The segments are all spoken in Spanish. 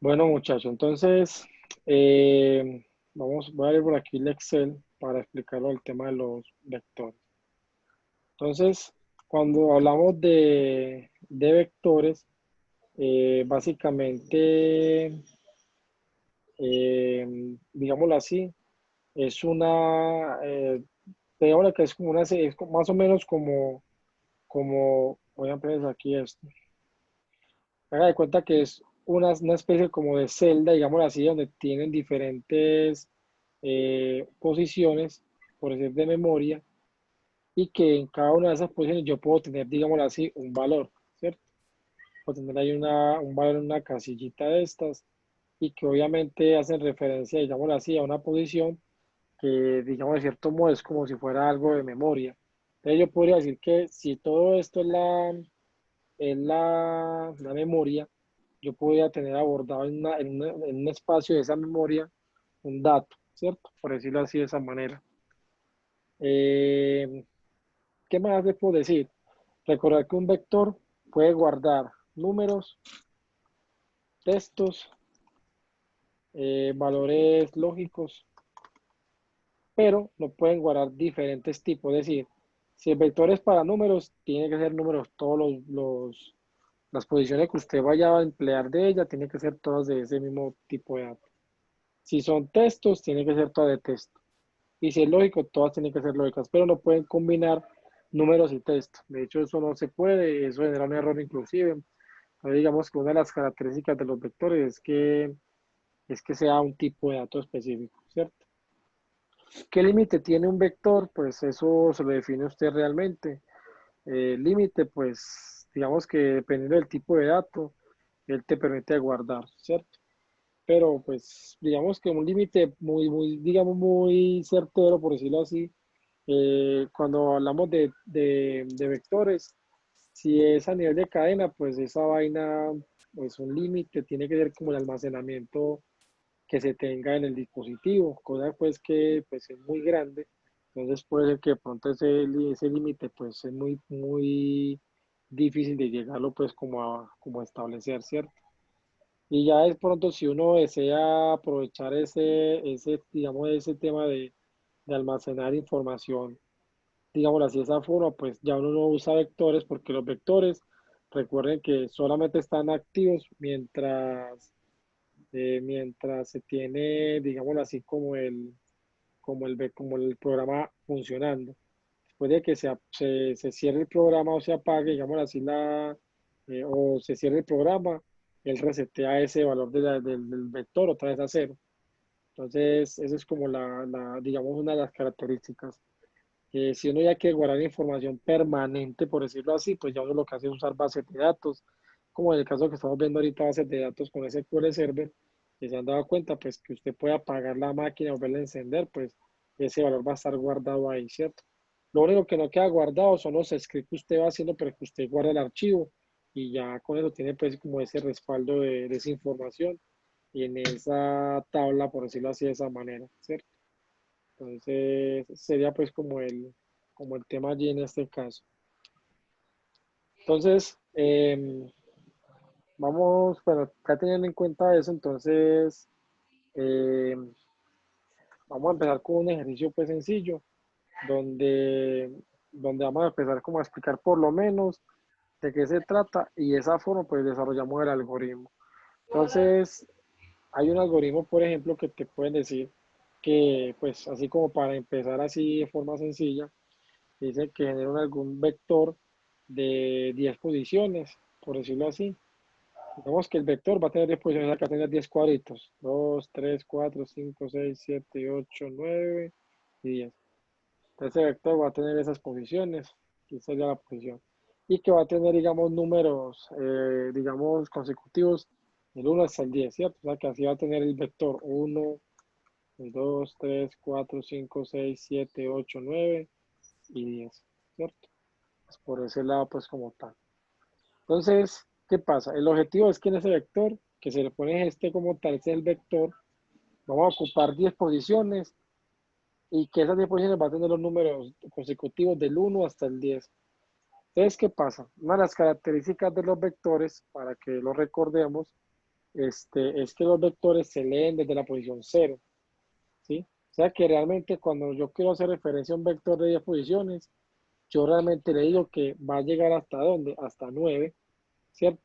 Bueno, muchachos, entonces eh, voy a ver por aquí el Excel para explicarlo el tema de los vectores. Entonces, cuando hablamos de vectores, básicamente, digámoslo así, es digámoslo que es como más o menos voy a empezar aquí esto. Haga de cuenta que es una especie como de celda, digámoslo así, donde tienen diferentes posiciones, por decir de memoria, y que en cada una de esas posiciones yo puedo tener, digámoslo así, un valor, ¿cierto? Puedo tener ahí un valor en una casillita de estas, y que obviamente hacen referencia, digámoslo así, a una posición que, digamos, de cierto modo es como si fuera algo de memoria. Entonces yo podría decir que si todo esto es la memoria, yo podría tener abordado en un espacio de esa memoria un dato, ¿cierto? Por decirlo así de esa manera. Eh, ¿Qué más les puedo decir? Recordar que un vector puede guardar números, textos, valores lógicos, pero no pueden guardar diferentes tipos. Es decir, si el vector es para números, tiene que ser números todos las posiciones que usted vaya a emplear de ella, tiene que ser todas de ese mismo tipo de datos. Si son textos, tiene que ser todas de texto. Y si es lógico, todas tienen que ser lógicas, pero no pueden combinar números y texto. De hecho, eso no se puede, eso genera un error inclusive. Entonces, digamos que una de las características de los vectores es que sea un tipo de dato específico, ¿cierto? ¿Qué límite tiene un vector? Pues eso se lo define usted realmente. El límite, pues, digamos que dependiendo del tipo de dato, él te permite guardar, ¿cierto? Pero pues digamos que un límite digamos, muy certero, por decirlo así, cuando hablamos de vectores, si es a nivel de cadena, pues esa vaina, pues un límite tiene que ser como el almacenamiento que se tenga en el dispositivo, cosa pues que pues es muy grande, entonces puede ser que de pronto ese límite pues es muy difícil de llegarlo pues como a establecer, ¿cierto? Y ya es pronto, si uno desea aprovechar digamos, ese tema de almacenar información, digamos así, de esa forma, pues ya uno no usa vectores porque los vectores, recuerden que solamente están activos mientras se tiene, digamos así, como el programa funcionando. Después de que se cierre el programa o se apague, digamos así, o se cierre el programa, él resetea ese valor del vector otra vez a cero. Entonces, esa es como digamos, una de las características. Si uno ya quiere guardar información permanente, por decirlo así, pues ya uno lo que hace es usar bases de datos, como en el caso que estamos viendo ahorita, bases de datos con SQL Server, que se han dado cuenta, pues que usted puede apagar la máquina o volverla a encender, pues ese valor va a estar guardado ahí, ¿cierto? Lo único que no queda guardado son los scripts que usted va haciendo, pero que usted guarda el archivo y ya con eso tiene pues como ese respaldo de esa información y en esa tabla, por decirlo así, de esa manera, ¿cierto? Entonces, sería pues como el tema allí en este caso. Entonces, bueno, ya teniendo en cuenta eso, entonces, em, vamos a empezar con un ejercicio pues sencillo, donde, donde vamos a empezar como a explicar por lo menos de qué se trata y de esa forma pues desarrollamos el algoritmo. Entonces, hay un algoritmo, por ejemplo, que te pueden decir que pues así como para empezar así de forma sencilla, dice que genera algún vector de 10 posiciones, por decirlo así. Digamos que el vector va a tener 10 posiciones, acá tener 10 cuadritos. 2, 3, 4, 5, 6, 7, 8, 9 y 10. Entonces el vector va a tener esas posiciones, que sería la posición. Y que va a tener, digamos, números, digamos, consecutivos del 1 hasta el 10, ¿cierto? O sea que así va a tener el vector 1, 2, 3, 4, 5, 6, 7, 8, 9 y 10, ¿cierto? Pues por ese lado, pues como tal. Entonces, ¿qué pasa? El objetivo es que en ese vector, que se le pone este como tal, ese es el vector, vamos a ocupar 10 posiciones y que esas 10 posiciones van a tener los números consecutivos del 1 hasta el 10. Entonces, ¿qué pasa? Una de las características de los vectores, para que lo recordemos, es que los vectores se leen desde la posición cero, ¿sí? O sea que realmente cuando yo quiero hacer referencia a un vector de 10 posiciones, yo realmente le digo que va a llegar hasta dónde, hasta 9, ¿cierto?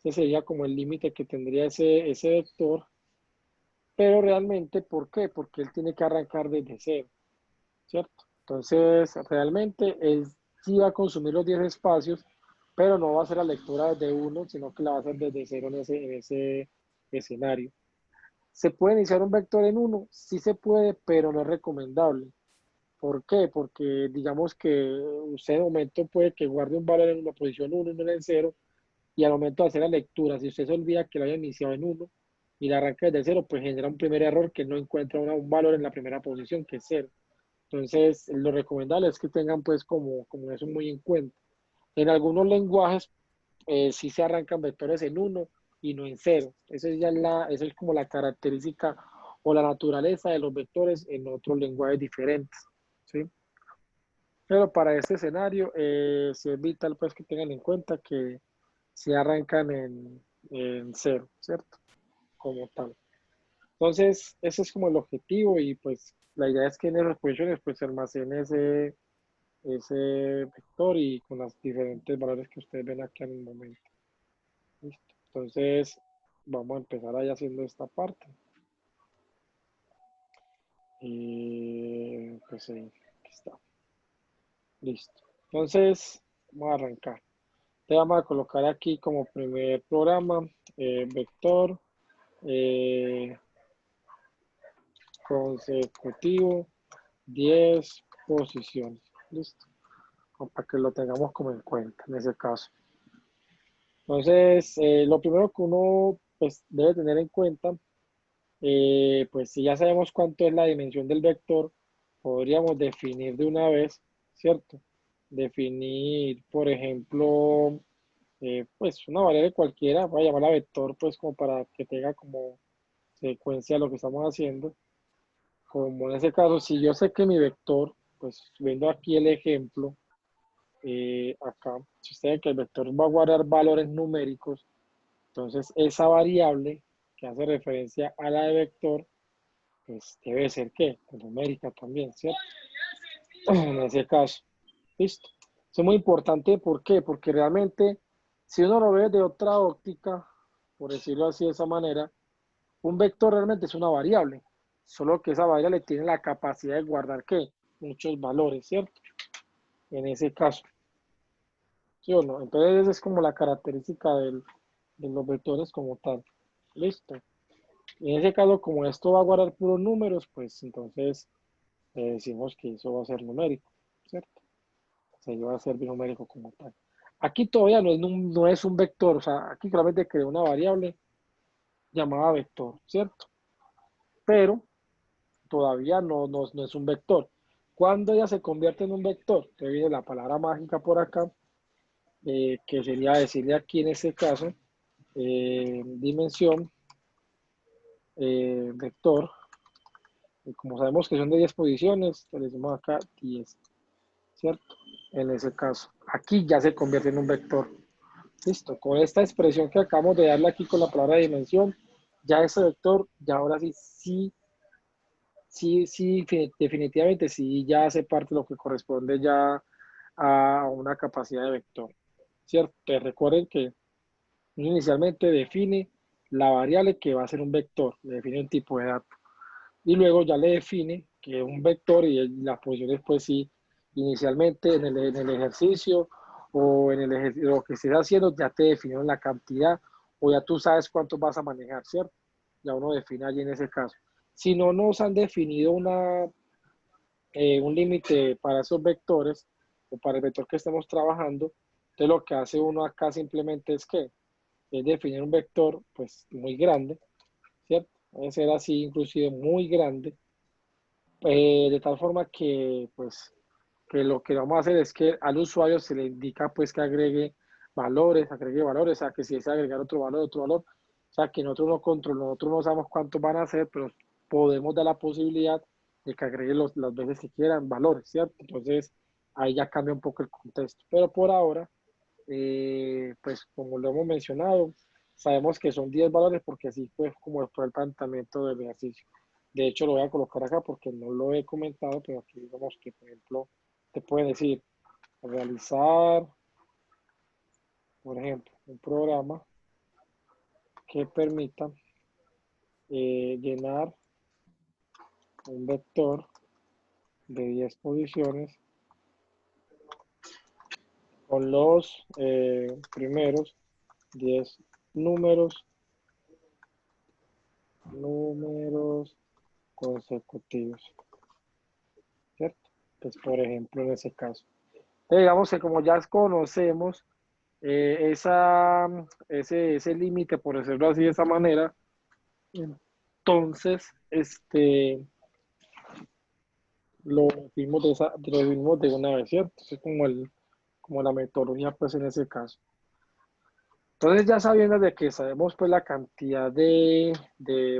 Ese sería como el límite que tendría ese vector, pero realmente, ¿por qué? Porque él tiene que arrancar desde cero, ¿cierto? Entonces, realmente él sí va a consumir los 10 espacios, pero no va a hacer la lectura desde uno, sino que la va a hacer desde cero en ese escenario. ¿Se puede iniciar un vector en uno? Sí se puede, pero no es recomendable. ¿Por qué? Porque digamos que usted en el momento puede que guarde un valor en la posición uno y no en el cero, y al momento de hacer la lectura, si usted se olvida que lo haya iniciado en uno y la arranca desde cero, pues genera un primer error que no encuentra un valor en la primera posición, que es cero. Entonces, lo recomendable es que tengan pues como eso muy en cuenta. En algunos lenguajes sí se arrancan vectores en uno y no en cero. Esa es como la característica o la naturaleza de los vectores en otros lenguajes diferentes, ¿sí? Pero para este escenario, sí es vital pues que tengan en cuenta que si arrancan en cero, ¿cierto? Como tal. Entonces, ese es como el objetivo y pues la idea es que en esas posiciones pues se almacene ese vector y con los diferentes valores que ustedes ven aquí en el momento. ¿Listo? Entonces, vamos a empezar ahí haciendo esta parte. Y pues sí, aquí está. Listo. Entonces, vamos a arrancar. Te vamos a colocar aquí como primer programa vector eh, consecutivo 10 posiciones. Listo. Como para que lo tengamos como en cuenta en ese caso. Entonces, lo primero que uno pues, debe tener en cuenta, pues si ya sabemos cuánto es la dimensión del vector, podríamos definir de una vez, ¿cierto? Definir, por ejemplo, pues una variable cualquiera, voy a llamarla vector, pues como para que tenga como secuencia lo que estamos haciendo. Como en ese caso, si yo sé que mi vector, pues viendo aquí el ejemplo, acá, si usted ve que el vector va a guardar valores numéricos, entonces esa variable que hace referencia a la de vector, pues debe ser ¿qué? Pues numérica también, ¿cierto? En ese caso, listo. Eso es muy importante, ¿por qué? Porque realmente, si uno lo ve de otra óptica, por decirlo así de esa manera, un vector realmente es una variable, solo que esa variable tiene la capacidad de guardar ¿qué? Muchos valores, ¿cierto? En ese caso, ¿sí o no? Entonces esa es como la característica de los vectores como tal. Listo. En ese caso, como esto va a guardar puros números, pues entonces decimos que eso va a ser numérico, ¿cierto? O sea, va a ser binumérico como tal. Aquí todavía no es un vector, o sea, aquí solamente creé una variable llamada vector, ¿cierto? Pero todavía no es un vector. Cuando ya se convierte en un vector, te viene la palabra mágica por acá, que sería decirle aquí en este caso, dimensión, vector, y como sabemos que son de 10 posiciones, le decimos acá 10, ¿cierto? En ese caso, aquí ya se convierte en un vector. Listo, con esta expresión que acabamos de darle aquí con la palabra dimensión, ya ese vector, ya ahora sí, definitivamente sí, ya hace parte de lo que corresponde ya a una capacidad de vector, ¿cierto? Te recuerden que inicialmente define la variable que va a ser un vector, le define un tipo de dato, y luego ya le define que es un vector y las posiciones, pues sí, inicialmente en el ejercicio o en el ejercicio, lo que estés haciendo, ya te definieron la cantidad o ya tú sabes cuánto vas a manejar, ¿cierto? Ya uno define allí en ese caso. Si no nos han definido un límite para esos vectores o para el vector que estemos trabajando, entonces lo que hace uno acá simplemente es definir un vector pues muy grande, ¿cierto? Puede ser así inclusive muy grande, de tal forma que pues que lo que vamos a hacer es que al usuario se le indica pues que agregue valores, o sea que si desea agregar otro valor, o sea que nosotros no controlamos, nosotros no sabemos cuántos van a ser, pero podemos dar la posibilidad de que agregue las veces que quieran valores, ¿cierto? Entonces ahí ya cambia un poco el contexto, pero por ahora, pues como lo hemos mencionado, sabemos que son 10 valores porque así fue como fue el planteamiento del ejercicio. De hecho, lo voy a colocar acá porque no lo he comentado, pero aquí digamos que, por ejemplo, te pueden decir realizar, por ejemplo, un programa que permita llenar un vector de 10 posiciones con los primeros 10 números, números consecutivos, ¿cierto? Pues por ejemplo en ese caso. Digamos que como ya conocemos ese límite, por decirlo así de esa manera, entonces lo vimos de una vez, ¿cierto? Es como la metodología pues en ese caso. Entonces ya sabiendo de que sabemos pues la cantidad de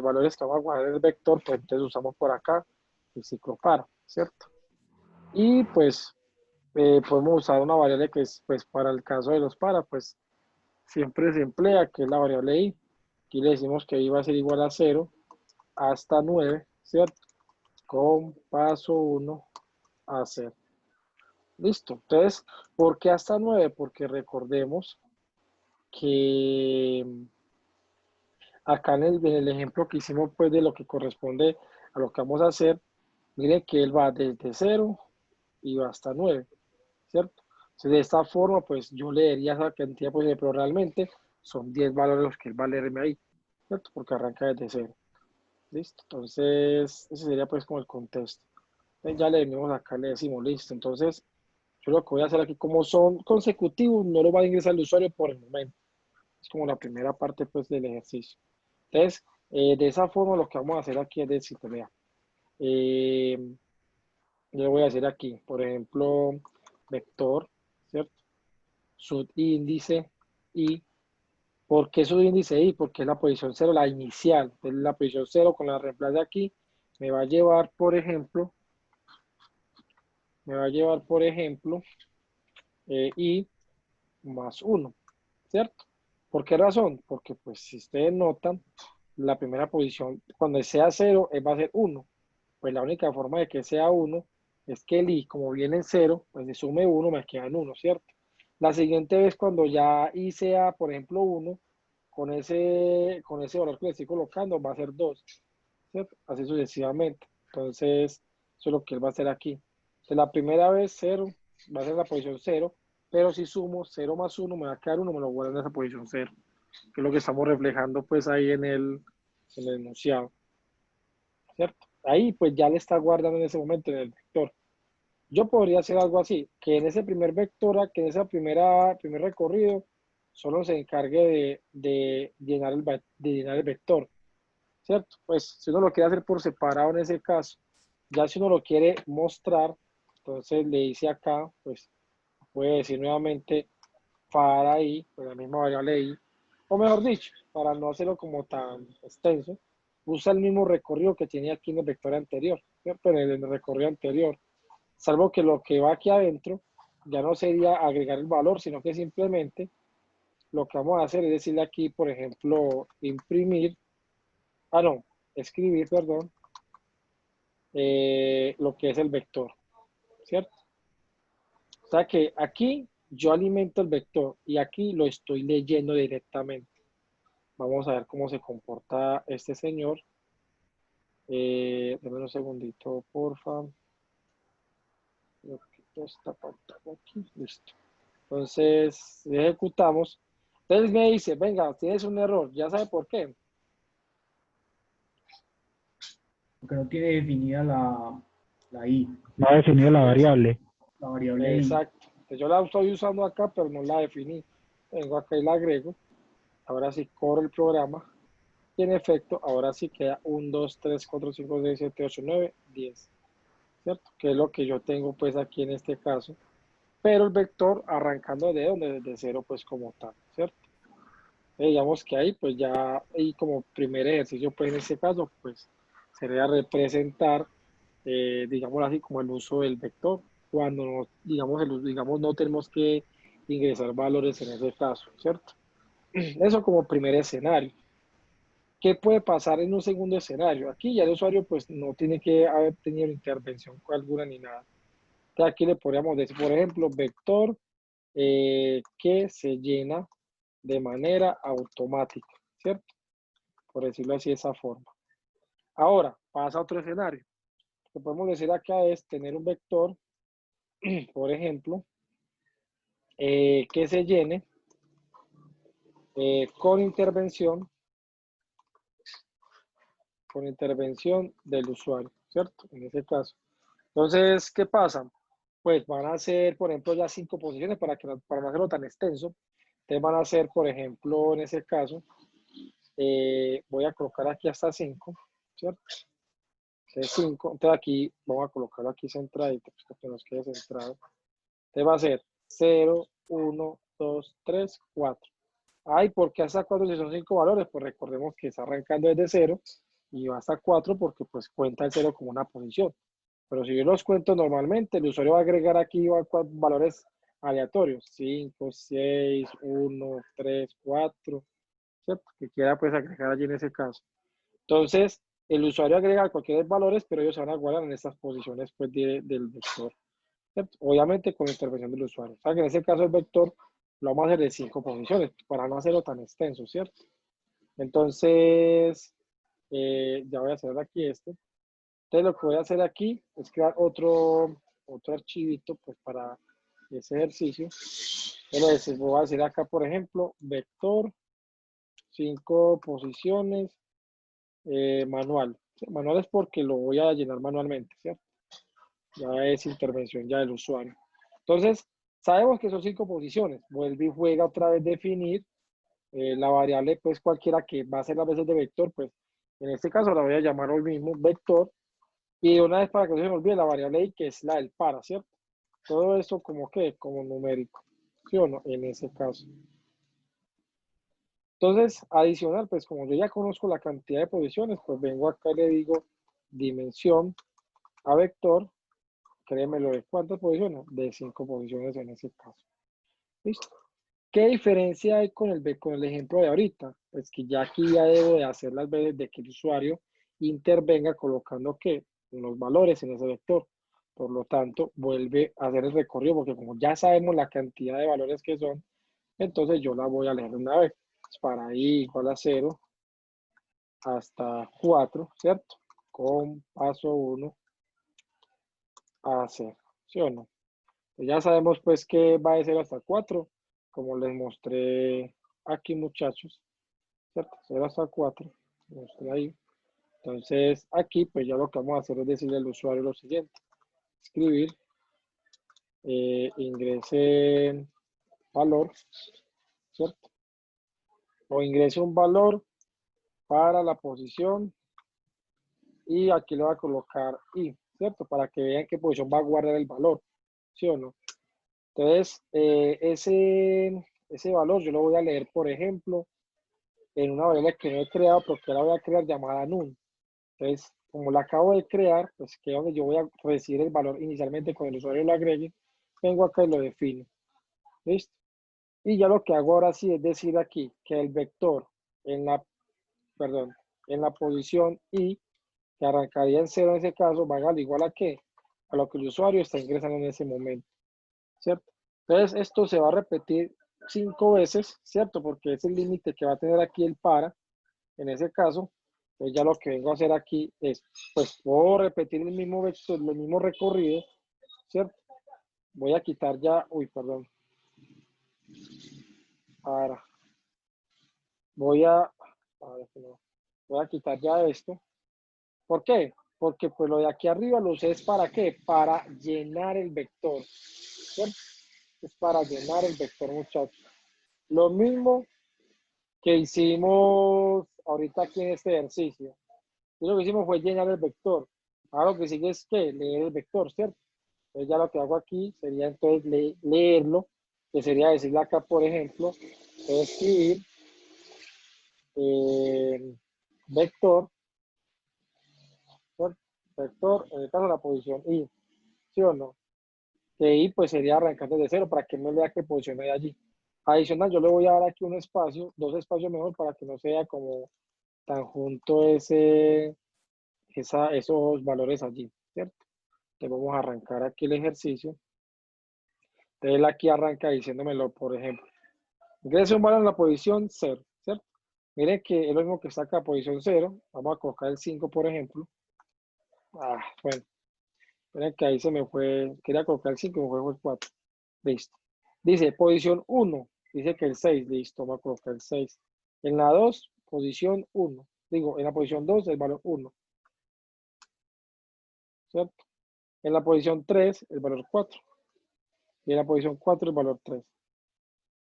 valores que vamos a guardar en el vector, pues entonces usamos por acá el ciclo para, ¿cierto? Y pues podemos usar una variable que es pues para el caso de los para, pues siempre se emplea, que es la variable i. Aquí le decimos que i va a ser igual a 0 hasta 9, ¿cierto? Con paso 1 a 0. Listo. Entonces, ¿por qué hasta 9? Porque recordemos que acá en el ejemplo que hicimos pues de lo que corresponde a lo que vamos a hacer, mire que él va desde 0 y va hasta 9, ¿cierto? Entonces, de esta forma, pues yo leería esa cantidad, pues, pero realmente son 10 valores los que él va a leerme ahí, ¿cierto? Porque arranca desde 0. ¿Listo? Entonces, ese sería pues como el contexto. Entonces, ya le venimos acá, le decimos, listo. Entonces, yo lo que voy a hacer aquí, como son consecutivos, no lo va a ingresar el usuario por el momento. Es como la primera parte pues del ejercicio. Entonces, de esa forma lo que vamos a hacer aquí es decir, vea, eh, yo voy a hacer aquí, por ejemplo, vector, ¿cierto? Subíndice y, ¿por qué subíndice y? Porque es la posición 0, la inicial, es la posición 0 con la reemplazo aquí, me va a llevar, por ejemplo, y más 1, ¿cierto? ¿Por qué razón? Porque pues si ustedes notan, la primera posición, cuando sea 0, va a ser 1. Pues la única forma de que sea 1 es que el i, como viene en 0, pues le sume 1, me queda en 1, ¿cierto? La siguiente vez cuando ya i sea, por ejemplo, 1, con ese valor que le estoy colocando, va a ser 2, ¿cierto? Así sucesivamente. Entonces, eso es lo que él va a hacer aquí. Entonces, la primera vez 0, va a ser la posición 0, pero si sumo 0 más 1, me va a quedar 1, me lo guardo en esa posición 0, que es lo que estamos reflejando pues ahí en el enunciado, ¿cierto? Ahí pues ya le está guardando en ese momento en el vector. Yo podría hacer algo así, que en ese primer vector, que en ese primer recorrido, solo se encargue de llenar el vector, ¿cierto? Pues si uno lo quiere hacer por separado en ese caso, ya si uno lo quiere mostrar, entonces le dice acá, pues puede decir nuevamente para i, pues la misma variable i, o mejor dicho, para no hacerlo como tan extenso, usa el mismo recorrido que tenía aquí en el vector anterior, ¿cierto? En el recorrido anterior, salvo que lo que va aquí adentro ya no sería agregar el valor, sino que simplemente lo que vamos a hacer es decirle aquí, por ejemplo, escribir, perdón, lo que es el vector, ¿cierto? O sea que aquí yo alimento el vector y aquí lo estoy leyendo directamente. Vamos a ver cómo se comporta este señor. Deme un segundito, porfa. Yo quito esta pantalla aquí. Listo. Entonces, ejecutamos. Entonces me dice, venga, tienes un error. ¿Ya sabe por qué? Porque no tiene definida la I, No ha definido la Ex- variable. la variable I. Exacto. Entonces, yo la estoy usando acá, pero no la definí. Vengo acá y la agrego. Ahora sí corre el programa. Y en efecto, ahora sí queda 1, 2, 3, 4, 5, 6, 7, 8, 9, 10. ¿Cierto? Que es lo que yo tengo pues aquí en este caso. Pero el vector arrancando de donde, desde cero pues como tal, ¿cierto? Digamos que ahí pues ya, y como primer ejercicio pues en este caso pues sería representar, digamos así, como el uso del vector, cuando digamos no tenemos que ingresar valores en ese caso, ¿cierto? Eso como primer escenario. ¿Qué puede pasar en un segundo escenario? Aquí ya el usuario pues no tiene que haber tenido intervención alguna ni nada. Entonces aquí le podríamos decir, por ejemplo, vector que se llena de manera automática, ¿cierto? Por decirlo así de esa forma. Ahora, pasa a otro escenario. Lo que podemos decir acá es tener un vector, por ejemplo, que se llene con intervención del usuario, ¿cierto? En ese caso. Entonces, ¿qué pasa? Pues van a ser, por ejemplo, ya 5 posiciones para no hacerlo tan extenso. Entonces van a ser, por ejemplo, en ese caso, voy a colocar aquí hasta 5, ¿cierto? Entonces 5, entonces aquí vamos a colocarlo aquí centradito, pues que nos quede centrado. Entonces va a ser 0, 1, 2, 3, 4. Ay, ¿por qué hasta 4 si son 5 valores? Pues recordemos que está arrancando desde 0 y va hasta 4 porque pues cuenta el 0 como una posición. Pero si yo los cuento normalmente, el usuario va a agregar aquí valores aleatorios, 5, 6, 1, 3, 4, ¿cierto? Que quiera pues agregar allí en ese caso. Entonces, el usuario agrega cualquier valores, pero ellos se van a guardar en estas posiciones pues, del vector, ¿cierto? Obviamente con intervención del usuario. O sea que en ese caso el vector lo vamos a hacer de 5 posiciones para no hacerlo tan extenso, ¿cierto? Entonces, ya voy a hacer aquí esto. Entonces lo que voy a hacer aquí es crear otro archivito pues para ese ejercicio. Entonces voy a decir acá, por ejemplo, vector, 5 posiciones, manual. ¿Sí? Manual es porque lo voy a llenar manualmente, ¿cierto? Ya es intervención ya del usuario. Entonces, sabemos que son 5 posiciones. Vuelve y juega otra vez definir la variable, pues cualquiera que va a ser las veces de vector, pues en este caso la voy a llamar hoy mismo vector. Y una vez para que no se me olvide la variable y que es la del para, ¿cierto? Todo esto como que, como numérico, ¿sí o no? En ese caso. Entonces, adicional, pues como yo ya conozco la cantidad de posiciones, pues vengo acá y le digo dimensión a vector, créemelo de cuántas posiciones, de 5 posiciones en ese caso. ¿Listo? ¿Qué diferencia hay con el ejemplo de ahorita? Pues que ya aquí ya debo de hacer las veces de que el usuario intervenga colocando que los valores en ese vector. Por lo tanto, vuelve a hacer el recorrido porque como ya sabemos la cantidad de valores que son, entonces yo la voy a leer una vez. Pues para i igual a 0 hasta 4, ¿cierto? Con paso 1 a 0, ¿sí o no? Pues ya sabemos pues que va de 0 hasta 4, como les mostré aquí muchachos, ¿cierto? 0 hasta 4, mostré ahí. Entonces aquí pues ya lo que vamos a hacer es decirle al usuario lo siguiente, escribir, ingrese valor, ¿cierto? O ingrese un valor para la posición y aquí le va a colocar i, ¿cierto? Para que vean qué posición va a guardar el valor, ¿sí o no? Entonces, ese valor yo lo voy a leer, por ejemplo, en una variable que no he creado, pero que la voy a crear llamada num. Entonces, como la acabo de crear, pues que es donde yo voy a recibir el valor inicialmente cuando el usuario lo agregue, vengo acá y lo defino. ¿Listo? Y ya lo que hago ahora sí es decir aquí que el vector en la, perdón, en la posición i, que arrancaría en 0 en ese caso, va a dar igual a qué? A lo que el usuario está ingresando en ese momento, ¿cierto? Entonces, esto se va a repetir 5 veces, ¿cierto? Porque es el límite que va a tener aquí el para, en ese caso. Entonces, ya lo que vengo a hacer aquí es, pues, puedo repetir el mismo vector, el mismo recorrido, ¿cierto? Voy a quitar ya, uy, perdón, para, voy a quitar ya esto. ¿Por qué? Porque pues lo de aquí arriba lo usé es para qué? Para llenar el vector, ¿cierto? Es para llenar el vector, muchachos. Lo mismo que hicimos ahorita aquí en este ejercicio. Y lo que hicimos fue llenar el vector. Ahora lo que sigue es que leer el vector, ¿cierto? Entonces ya lo que hago aquí sería entonces leerlo, que sería decirle acá, por ejemplo, escribir vector, ¿cierto? Vector, en el caso de la posición i, ¿sí o no? Que i pues sería arrancando de 0 para que no lea qué posición hay allí. Adicional, yo le voy a dar aquí un espacio, dos espacios mejor para que no sea como tan junto esos valores allí, ¿cierto? Entonces vamos a arrancar aquí el ejercicio. Entonces él aquí arranca diciéndomelo, por ejemplo. Ingrese un valor en la posición 0, ¿cierto? Miren que es lo mismo que está acá, posición 0. Vamos a colocar el 5, por ejemplo. Bueno. Miren que ahí se me fue, quería colocar el 5, me fue el 4. Listo. Dice posición 1, dice que el 6, listo, vamos a colocar el 6. En la 2, posición 1. Digo, en la posición 2, el valor 1. ¿Cierto? En la posición 3, el valor 4. Y en la posición 4, el valor 3.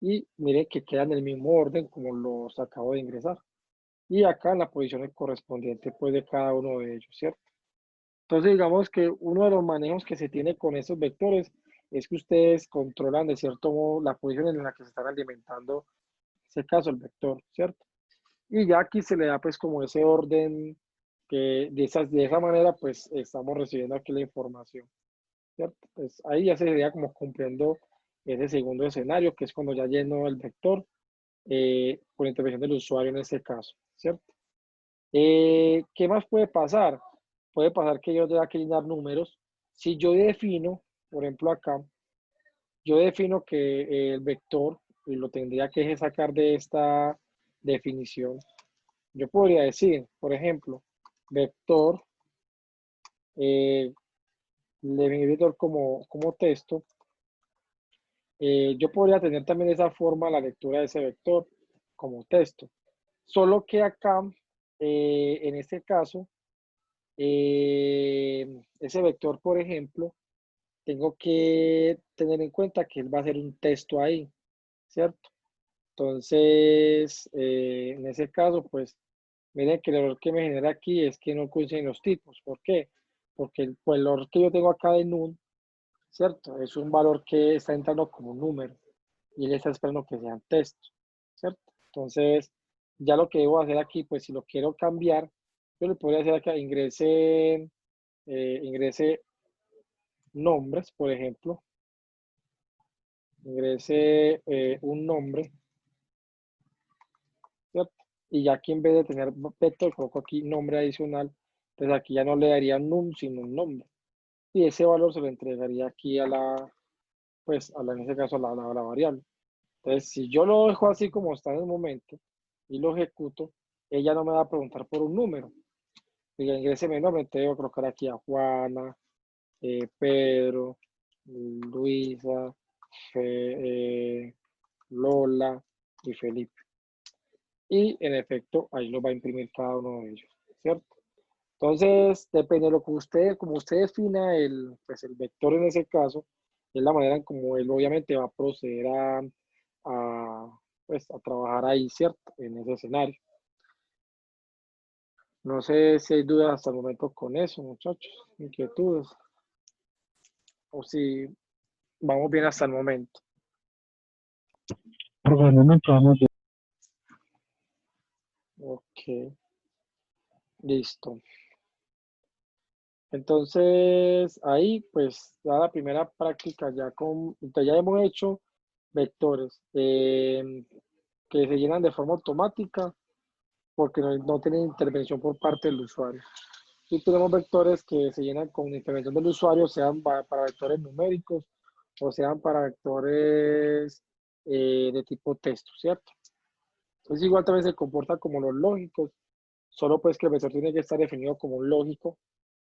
Y miren que quedan en el mismo orden como los acabo de ingresar. Y acá en la posición correspondiente pues de cada uno de ellos, ¿cierto? Entonces digamos que uno de los manejos que se tiene con estos vectores es que ustedes controlan de cierto modo la posición en la que se están alimentando, en este caso el vector, ¿cierto? Y ya aquí se le da pues como ese orden que de esa manera pues estamos recibiendo aquí la información, ¿cierto? Pues ahí ya se sería como cumpliendo ese segundo escenario que es cuando ya lleno el vector por intervención del usuario en este caso, ¿cierto? ¿Qué más puede pasar? Puede pasar que yo tenga que llenar números. Si yo defino, por ejemplo acá, yo defino que el vector, y lo tendría que sacar de esta definición, yo podría decir, por ejemplo, vector, vector como texto, yo podría tener también de esa forma la lectura de ese vector como texto. Solo que acá, en este caso, ese vector, por ejemplo, tengo que tener en cuenta que él va a ser un texto ahí, ¿cierto? Entonces, en ese caso, pues, miren que el error que me genera aquí es que no coinciden los tipos. ¿Por qué? Porque el valor que yo tengo acá de num, ¿cierto? Es un valor que está entrando como un número y él está esperando que sean textos, ¿cierto? Entonces, ya lo que debo hacer aquí, pues si lo quiero cambiar, yo le podría hacer acá, ingrese nombres, por ejemplo, ingrese un nombre, ¿cierto? Y ya aquí en vez de tener vector, coloco aquí nombre adicional, entonces aquí ya no le daría num, sino un nombre. Y ese valor se lo entregaría aquí a pues, en este caso, a la variable. Entonces, si yo lo dejo así como está en el momento y lo ejecuto, ella no me va a preguntar por un número. Diga, ingrese mi nombre, entonces voy a colocar aquí a Juana, Pedro, Luisa, Lola y Felipe. Y en efecto, ahí lo va a imprimir cada uno de ellos, ¿cierto? Entonces, depende de lo que como usted defina pues el vector en ese caso, es la manera en como él obviamente va a proceder pues, a trabajar ahí, ¿cierto? En ese escenario. No sé si hay dudas hasta el momento con eso, muchachos, inquietudes, o si vamos bien hasta el momento. Probablemente vamos bien. Ok, listo. Entonces, ahí, pues, ya la primera práctica, entonces ya hemos hecho vectores que se llenan de forma automática porque no tienen intervención por parte del usuario. Y tenemos vectores que se llenan con intervención del usuario, sean para vectores numéricos o sean para vectores de tipo texto, ¿cierto? Entonces, igual también se comporta como los lógicos, solo pues que el vector tiene que estar definido como un lógico,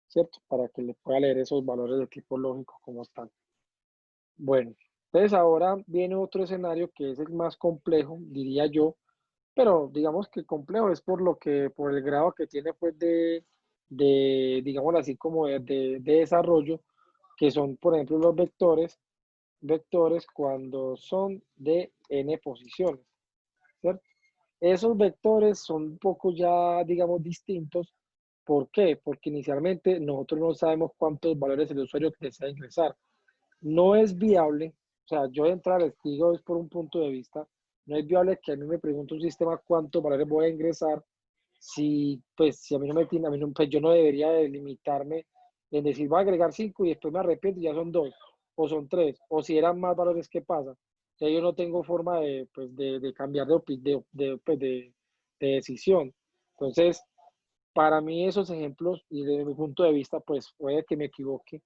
¿cierto? Para que le pueda leer esos valores de tipo lógico como están. Bueno, entonces ahora viene otro escenario que es el más complejo, diría yo, pero digamos que complejo es por el grado que tiene pues digamos así como de desarrollo, que son por ejemplo los vectores cuando son de n posiciones, ¿cierto? Esos vectores son un poco ya, digamos, distintos. ¿Por qué? Porque inicialmente nosotros no sabemos cuántos valores el usuario desea ingresar. No es viable, o sea, yo de entrada les digo es por un punto de vista, no es viable que a mí me pregunte un sistema cuántos valores voy a ingresar si, pues, si a mí no me tiene, pues yo no debería de limitarme en decir voy a agregar 5 y después me arrepiento y ya son 2 o son 3 o si eran más valores, ¿qué pasa? Ya yo no tengo forma de, pues, de cambiar de decisión. Entonces, para mí esos ejemplos, y desde mi punto de vista, pues puede que me equivoque,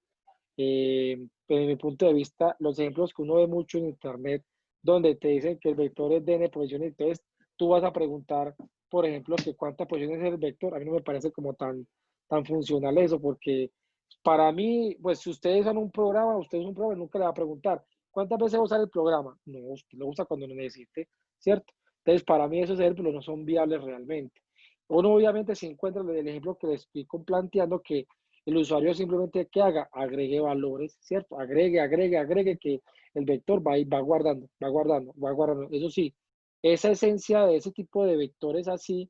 pero desde mi punto de vista, los ejemplos que uno ve mucho en internet, donde te dicen que el vector es de n posiciones, entonces tú vas a preguntar, por ejemplo, que cuántas posiciones es el vector. A mí no me parece como tan funcional eso, porque para mí, pues si ustedes usan un programa, ustedes un programa, nunca le va a preguntar, ¿cuántas veces va a usar el programa? No, usted lo usa cuando lo necesite, ¿cierto? Entonces, para mí esos ejemplos no son viables realmente. Uno obviamente se encuentra el ejemplo que le estoy planteando, que el usuario simplemente que haga, agregue valores, ¿cierto? Agregue, que el vector va, y va guardando, va guardando, va guardando. Eso sí, esa esencia de ese tipo de vectores así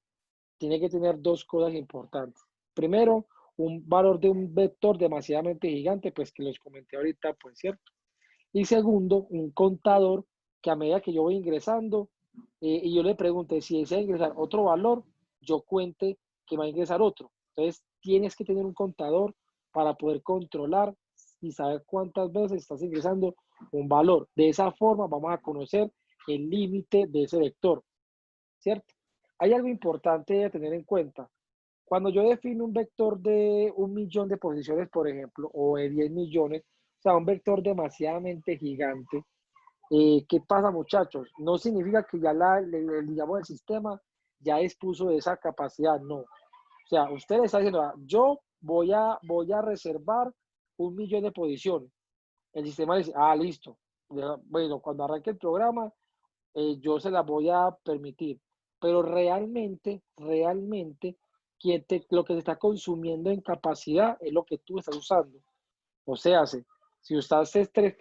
tiene que tener dos cosas importantes. Primero, un valor de un vector demasiadamente gigante, pues que los comenté ahorita, pues cierto. Y segundo, un contador que a medida que yo voy ingresando y yo le pregunte si desea ingresar otro valor, yo cuente que va a ingresar otro. Entonces, tienes que tener un contador para poder controlar y saber cuántas veces estás ingresando un valor. De esa forma vamos a conocer el límite de ese vector, ¿cierto? Hay algo importante a tener en cuenta. Cuando yo defino un vector de 1 millón de posiciones, por ejemplo, o de 10 millones, o sea, un vector demasiadamente gigante, ¿qué pasa, muchachos? No significa que ya digamos, el sistema ya dispuso de esa capacidad, no. O sea, usted le está diciendo, yo voy a reservar 1 millón de posiciones. El sistema dice, listo. Bueno, cuando arranque el programa, yo se las voy a permitir. Pero realmente, lo que se está consumiendo en capacidad es lo que tú estás usando. O sea, si usaste tres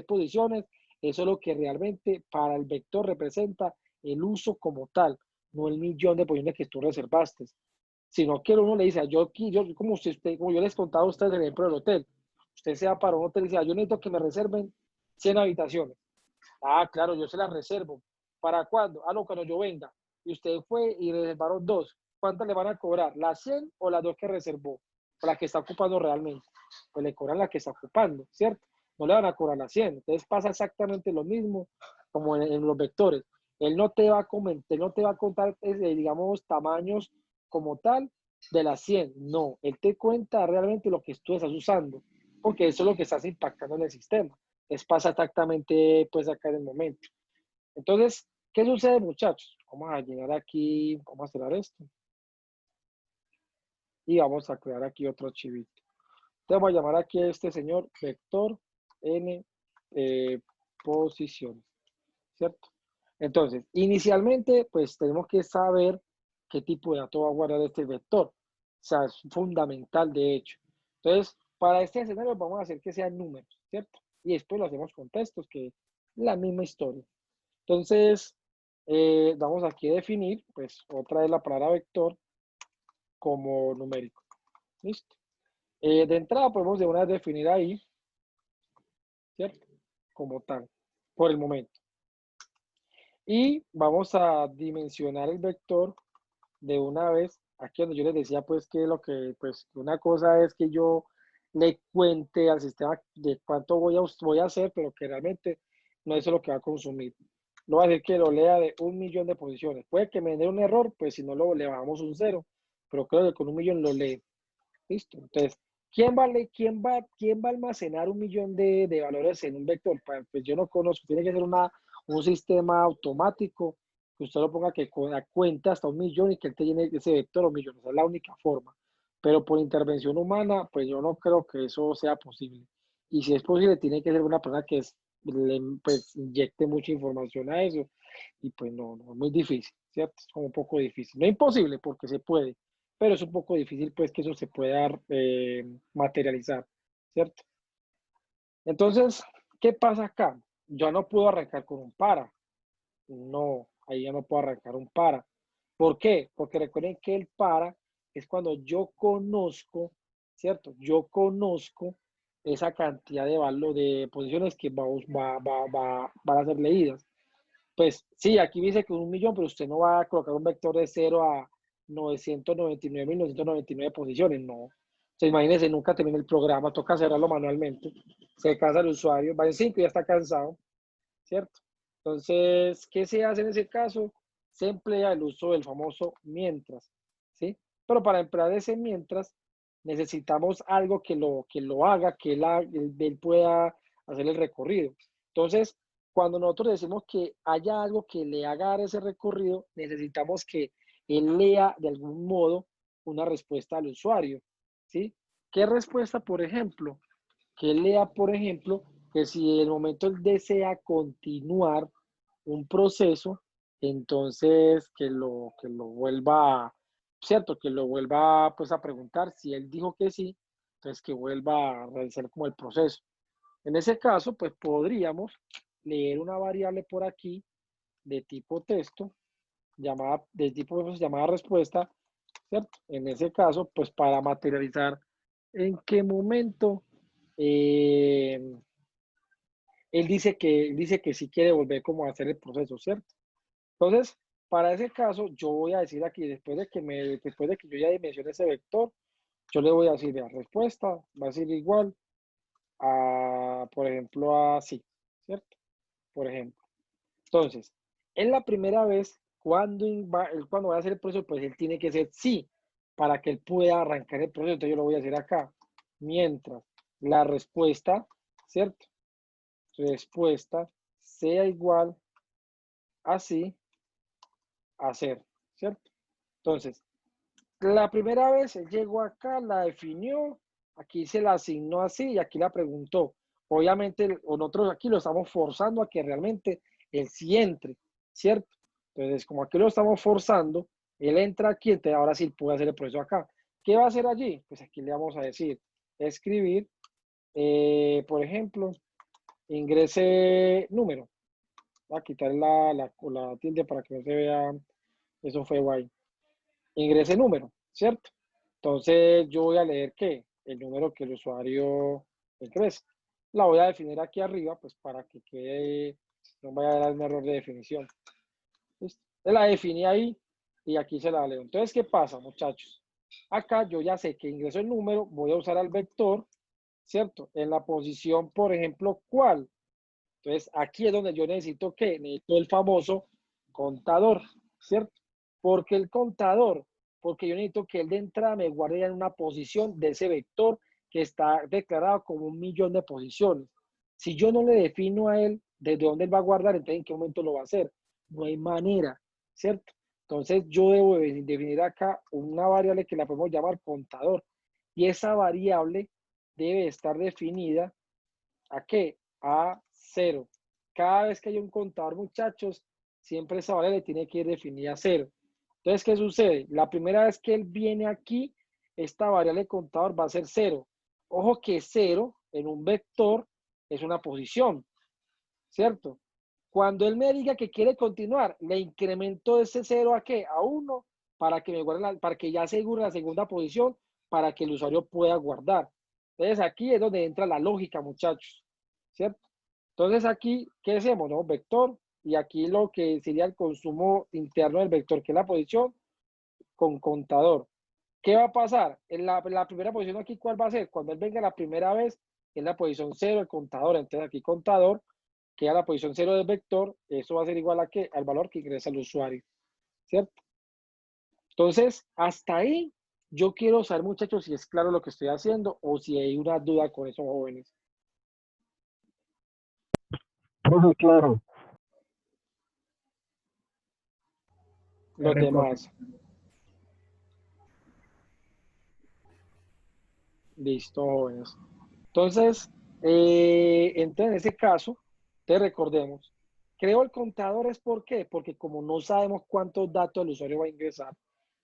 posiciones, eso es lo que realmente para el vector representa el uso como tal, no el millón de posiciones que tú reservaste. Sino que uno le dice, como yo les contaba a ustedes el ejemplo del hotel, usted se va para un hotel y dice, yo necesito que me reserven 100 habitaciones. Claro, yo se las reservo. ¿Para cuándo? No, cuando yo venga. Y usted fue y reservaron dos. ¿Cuántas le van a cobrar? ¿Las 100 o las dos que reservó? O la que está ocupando realmente. Pues le cobran la que está ocupando, ¿cierto? No le van a cobrar las 100. Entonces pasa exactamente lo mismo como en los vectores. Él no te va a comentar, no te va a contar, digamos, tamaños como tal de las 100. No, él te cuenta realmente lo que tú estás usando, porque eso es lo que estás impactando en el sistema. Es pasa exactamente pues acá en el momento. Entonces, ¿qué sucede, muchachos? Vamos a llenar aquí, vamos a cerrar esto y vamos a crear aquí otro archivito. Entonces vamos a llamar aquí a este señor vector n posiciones, ¿cierto? Entonces, inicialmente, pues tenemos que saber qué tipo de datos va a guardar este vector. O sea, es fundamental, de hecho. Entonces, para este escenario vamos a hacer que sean números, ¿cierto? Y después lo hacemos con textos, que es la misma historia. Entonces, vamos aquí a definir, pues, otra vez la palabra vector como numérico. ¿Listo? De entrada podemos de una vez definir ahí, ¿cierto? Como tal, por el momento. Y vamos a dimensionar el vector de una vez. Aquí donde yo les decía, pues, que pues, una cosa es que yo le cuente al sistema de cuánto voy a hacer, pero que realmente no es lo que va a consumir. No va a decir que lo lea de 1 millón de posiciones. Puede que me dé un error, pues si no le bajamos un cero, pero creo que con 1 millón lo lee. Listo. Entonces, ¿quién va a almacenar 1 millón de valores en un vector? Pues yo no conozco. Tiene que ser un sistema automático que usted lo ponga que cuenta hasta 1 millón y que él te llene ese vector 1 millón. Esa es la única forma. Pero por intervención humana, pues yo no creo que eso sea posible. Y si es posible, tiene que ser una persona que pues, inyecte mucha información a eso. Y pues no, es muy difícil, ¿cierto? Es como un poco difícil. No imposible, porque se puede, pero es un poco difícil pues que eso se pueda materializar, ¿cierto? Entonces, ¿qué pasa acá? Yo no puedo arrancar con un para. No, ahí ya no puedo arrancar un para. ¿Por qué? Porque recuerden que el para es cuando yo conozco, ¿cierto? Yo conozco esa cantidad de posiciones que van a ser leídas. Pues sí, aquí dice que 1 millón, pero usted no va a colocar un vector de 0 a 999.999 posiciones, no. Se imagínense, nunca termina el programa, toca cerrarlo manualmente. Se cansa el usuario, va en 5 y ya está cansado, ¿cierto? Entonces, ¿qué se hace en ese caso? Se emplea el uso del famoso mientras, ¿sí? Pero para emplear ese mientras, necesitamos algo que lo haga, que él pueda hacer el recorrido. Entonces, cuando nosotros decimos que haya algo que le haga dar ese recorrido, necesitamos que él lea de algún modo una respuesta al usuario, ¿sí? ¿Qué respuesta, por ejemplo? Que él lea, por ejemplo, que si en el momento él desea continuar un proceso, entonces que lo vuelva, ¿cierto? Que lo vuelva pues a preguntar. Si él dijo que sí, entonces que vuelva a realizar como el proceso. En ese caso, pues podríamos leer una variable por aquí de tipo texto, de tipo pues, llamada respuesta, ¿cierto? En ese caso, pues para materializar en qué momento eh, él dice que sí quiere volver como a hacer el proceso, ¿cierto? Entonces, para ese caso, yo voy a decir aquí, después de que yo ya dimensione ese vector, yo le voy a decir, la respuesta va a ser igual a, por ejemplo, a sí, ¿cierto? Por ejemplo. Entonces, en la primera vez, cuando va a hacer el proceso, pues él tiene que ser sí, para que él pueda arrancar el proceso. Entonces yo lo voy a hacer acá. Mientras la respuesta, ¿cierto? Respuesta sea igual a sí, a cero, ¿cierto? Entonces, la primera vez él llegó acá, la definió, aquí se la asignó así y aquí la preguntó. Obviamente, nosotros aquí lo estamos forzando a que realmente él sí entre, ¿cierto? Entonces, como aquí lo estamos forzando, él entra aquí, entonces ahora sí puede hacer el proceso acá. ¿Qué va a hacer allí? Pues aquí le vamos a decir, escribir, por ejemplo, ingrese número. Voy a quitar la tilde para que no se vea, eso fue guay. Ingrese número, ¿cierto? Entonces yo voy a leer ¿qué? El número que el usuario ingresa. La voy a definir aquí arriba, pues para que quede, no vaya a dar un error de definición. ¿Listo? Entonces la definí ahí y aquí se la leo. Entonces, ¿qué pasa, muchachos? Acá yo ya sé que ingreso el número, voy a usar al vector, ¿cierto? En la posición, por ejemplo, ¿cuál? Entonces, aquí es donde yo necesito ¿qué? Necesito el famoso contador, ¿cierto? Porque el contador, porque yo necesito que él de entrada me guarde en una posición de ese vector que está declarado como 1.000.000 de posiciones. Si yo no le defino a él desde dónde él va a guardar, entonces en qué momento lo va a hacer. No hay manera, ¿cierto? Entonces yo debo definir acá una variable que la podemos llamar contador. Y esa variable debe estar definida ¿a qué? A cero. Cada vez que hay un contador, muchachos, siempre esa variable tiene que ir definida a cero. Entonces, ¿qué sucede? La primera vez que él viene aquí, esta variable contador va a ser cero. Ojo que cero en un vector es una posición, ¿cierto? Cuando él me diga que quiere continuar, le incremento ese cero a qué? A uno para que me guarde para que ya asegure la segunda posición para que el usuario pueda guardar. Entonces aquí es donde entra la lógica, muchachos, ¿cierto? Entonces aquí, ¿qué hacemos? No? Vector, y aquí lo que sería el consumo interno del vector, que es la posición, con contador. ¿Qué va a pasar? En la primera posición aquí, ¿cuál va a ser? Cuando él venga la primera vez, en la posición 0 el contador. Entonces aquí contador queda la posición 0 del vector. Eso va a ser igual a qué? Al valor que ingresa el usuario, ¿cierto? Entonces, hasta ahí, yo quiero saber, muchachos, si es claro lo que estoy haciendo o si hay una duda con esos jóvenes. Profe, claro. Los R, profe. demás, listo, jóvenes. Entonces, en ese caso, te recordemos, creo el contador es ¿por qué? Porque como no sabemos cuántos datos el usuario va a ingresar,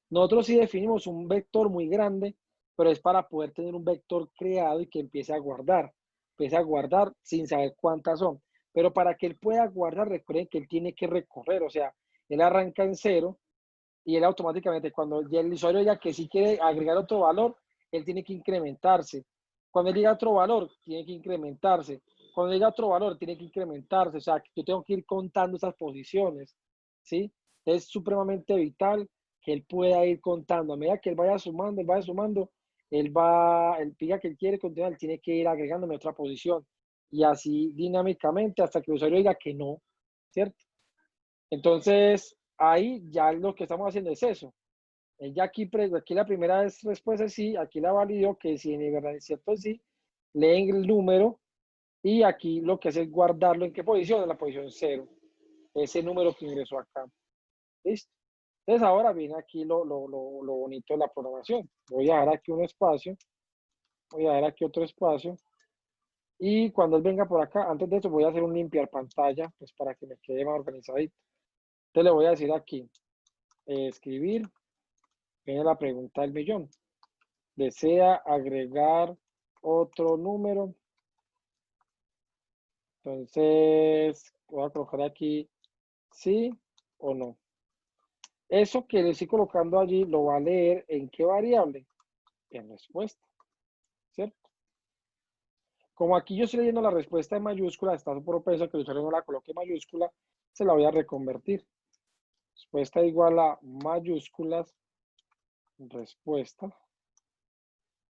nosotros sí definimos un vector muy grande, pero es para poder tener un vector creado y que empiece a guardar sin saber cuántas son. Pero para que él pueda guardar, recuerden que él tiene que recorrer, o sea, él arranca en cero y él automáticamente, cuando ya el usuario ya que sí quiere agregar otro valor, él tiene que incrementarse. Cuando él diga otro valor, tiene que incrementarse. Cuando diga otro valor, tiene que incrementarse. O sea, yo tengo que ir contando esas posiciones, ¿sí? Es supremamente vital que él pueda ir contando. A medida que él vaya sumando, él diga que él quiere continuar, él tiene que ir agregándome otra posición. Y así dinámicamente hasta que el usuario diga que no, ¿cierto? Entonces, ahí ya lo que estamos haciendo es eso. Él ya aquí la primera respuesta es sí, aquí la validó que si en verdad es cierto sí, leen el número y aquí lo que hace es guardarlo en qué posición, en la posición 0. Ese número que ingresó acá. ¿Listo? Entonces ahora viene aquí lo bonito de la programación. Voy a dar aquí un espacio, voy a dar aquí otro espacio y cuando él venga por acá, antes de eso voy a hacer un limpiar pantalla, pues para que me quede más organizadito. Entonces le voy a decir aquí, escribir, viene la pregunta del millón. ¿Desea agregar otro número? Entonces voy a colocar aquí sí o no. Eso que le estoy colocando allí lo va a leer en qué variable, en respuesta, ¿cierto? Como aquí yo estoy leyendo la respuesta en mayúscula, está propenso que el usuario no la coloque en mayúscula, se la voy a reconvertir. Respuesta igual a mayúsculas, respuesta.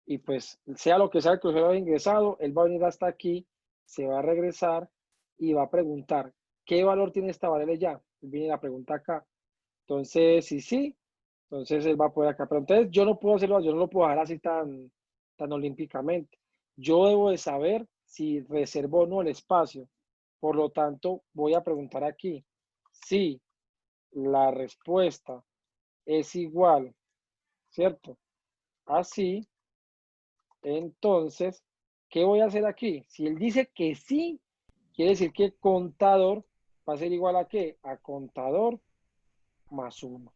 Y pues sea lo que sea que el usuario haya ingresado, él va a venir hasta aquí, se va a regresar y va a preguntar, ¿qué valor tiene esta variable ya? Viene la pregunta acá. Entonces, si sí, entonces él va a poder acá. Pero entonces yo no puedo hacerlo, yo no lo puedo dejar así tan olímpicamente. Yo debo de saber si reservo o no el espacio. Por lo tanto, voy a preguntar aquí si la respuesta es igual, ¿cierto? Así, entonces, ¿qué voy a hacer aquí? Si él dice que sí, quiere decir que contador va a ser igual a qué? A contador más 1.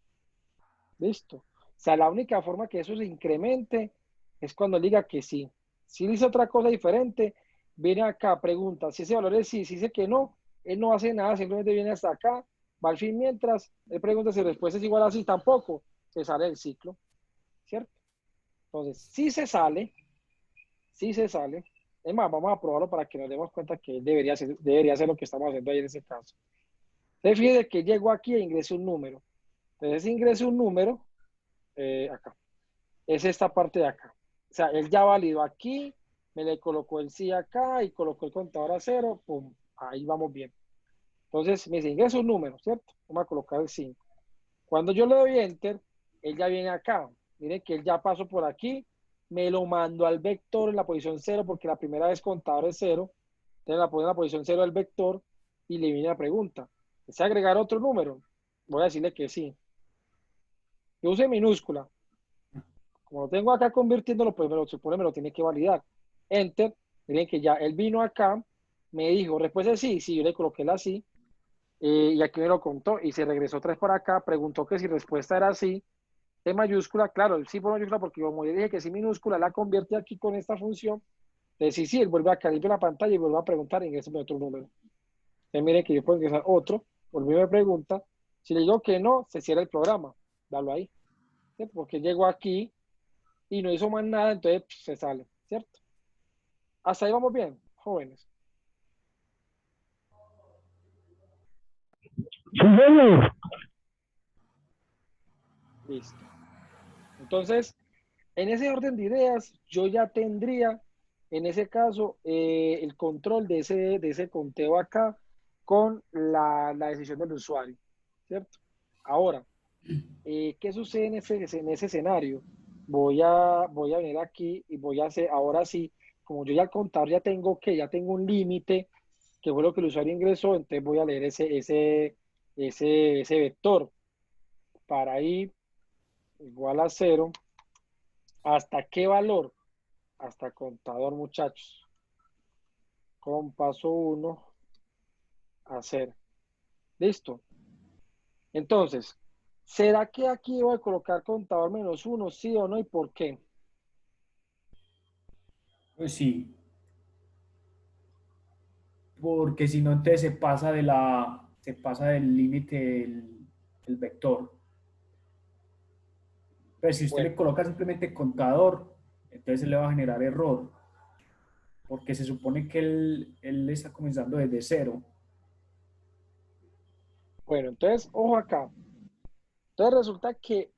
Listo. O sea, la única forma que eso se incremente es cuando diga que sí. Si dice otra cosa diferente, viene acá, pregunta si ese valor es sí, si dice que no, él no hace nada, simplemente viene hasta acá, va al fin mientras, él pregunta si la respuesta es igual a sí, tampoco, se sale el ciclo, ¿cierto? Entonces, si se sale, es más, vamos a probarlo para que nos demos cuenta que debería ser lo que estamos haciendo ahí en ese caso. Se fíjese que llego aquí e ingreso un número. Entonces, ingreso un número, acá. Es esta parte de acá. O sea, él ya validó aquí, me le colocó el sí acá y colocó el contador a 0, pum, ahí vamos bien. Entonces me dice, ingresa un número, ¿cierto? Vamos a colocar el 5. Cuando yo le doy enter, él ya viene acá. Miren que él ya pasó por aquí, me lo mandó al vector en la posición 0 porque la primera vez contador es 0. Entonces la pone en la posición 0 del vector y le viene la pregunta. ¿Desea agregar otro número? Voy a decirle que sí. Yo use minúscula. Como lo tengo acá convirtiéndolo, pues me lo tiene que validar. Enter. Miren que ya él vino acá, me dijo, respuesta sí, sí, yo le coloqué la sí, y aquí me lo contó, y se regresó 3 para acá, preguntó que si respuesta era sí, en mayúscula, claro, el sí por mayúscula, porque como yo dije que sí minúscula, la convierte aquí con esta función, entonces sí, sí, él vuelve a limpia la pantalla y vuelve a preguntar, ingrésame otro número. Entonces miren que yo puedo ingresar otro, volví me pregunta, si le digo que no, se cierra el programa, dalo ahí, ¿sí? Porque llegó aquí, y no hizo más nada, entonces se sale, ¿cierto? Hasta ahí vamos bien, jóvenes. Sí, señor. Listo. Entonces, en ese orden de ideas, yo ya tendría, en ese caso, el control de ese conteo acá con la decisión del usuario, ¿cierto? Ahora, ¿qué sucede en ese escenario? Voy a venir aquí y voy a hacer, ahora sí, como yo ya al contar ya tengo un límite, que fue lo que el usuario ingresó, entonces voy a leer ese vector para ir igual a 0. ¿Hasta qué valor? Hasta contador, muchachos. Con paso 1 a 0. Listo. Entonces, ¿será que aquí voy a colocar contador -1, sí o no? ¿Y por qué? Pues sí, porque si no, entonces se pasa del límite del vector. Pero si usted le Bueno, coloca simplemente contador, entonces le va a generar error, porque se supone que él está comenzando desde cero. bueno, entonces, ojo acá. Entonces resulta que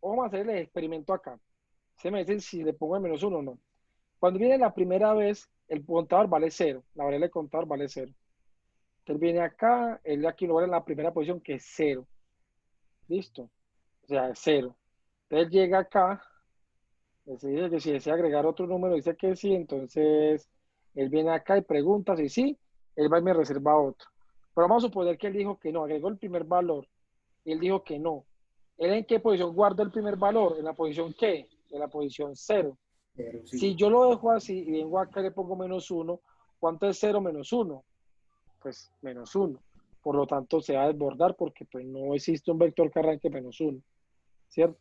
vamos a hacer el experimento acá. Se me dicen si le pongo el menos uno o no. Cuando viene la primera vez, el contador vale cero. La variable de contador vale cero. Entonces viene acá, él aquí lo vale en la primera posición que es cero. ¿Listo? O sea, es cero. Entonces llega acá, dice que si desea agregar otro número, dice que sí, entonces él viene acá y pregunta si sí, él va y me reserva otro. Pero vamos a suponer que él dijo que no, agregó el primer valor y él dijo que no. ¿Él en qué posición guarda el primer valor? ¿En la posición qué? En la posición cero. Pero sí. Si yo lo dejo así y vengo acá y le pongo menos uno, ¿cuánto es cero menos uno? Pues menos uno. Por lo tanto, se va a desbordar porque pues, no existe un vector que arranque menos uno, ¿cierto?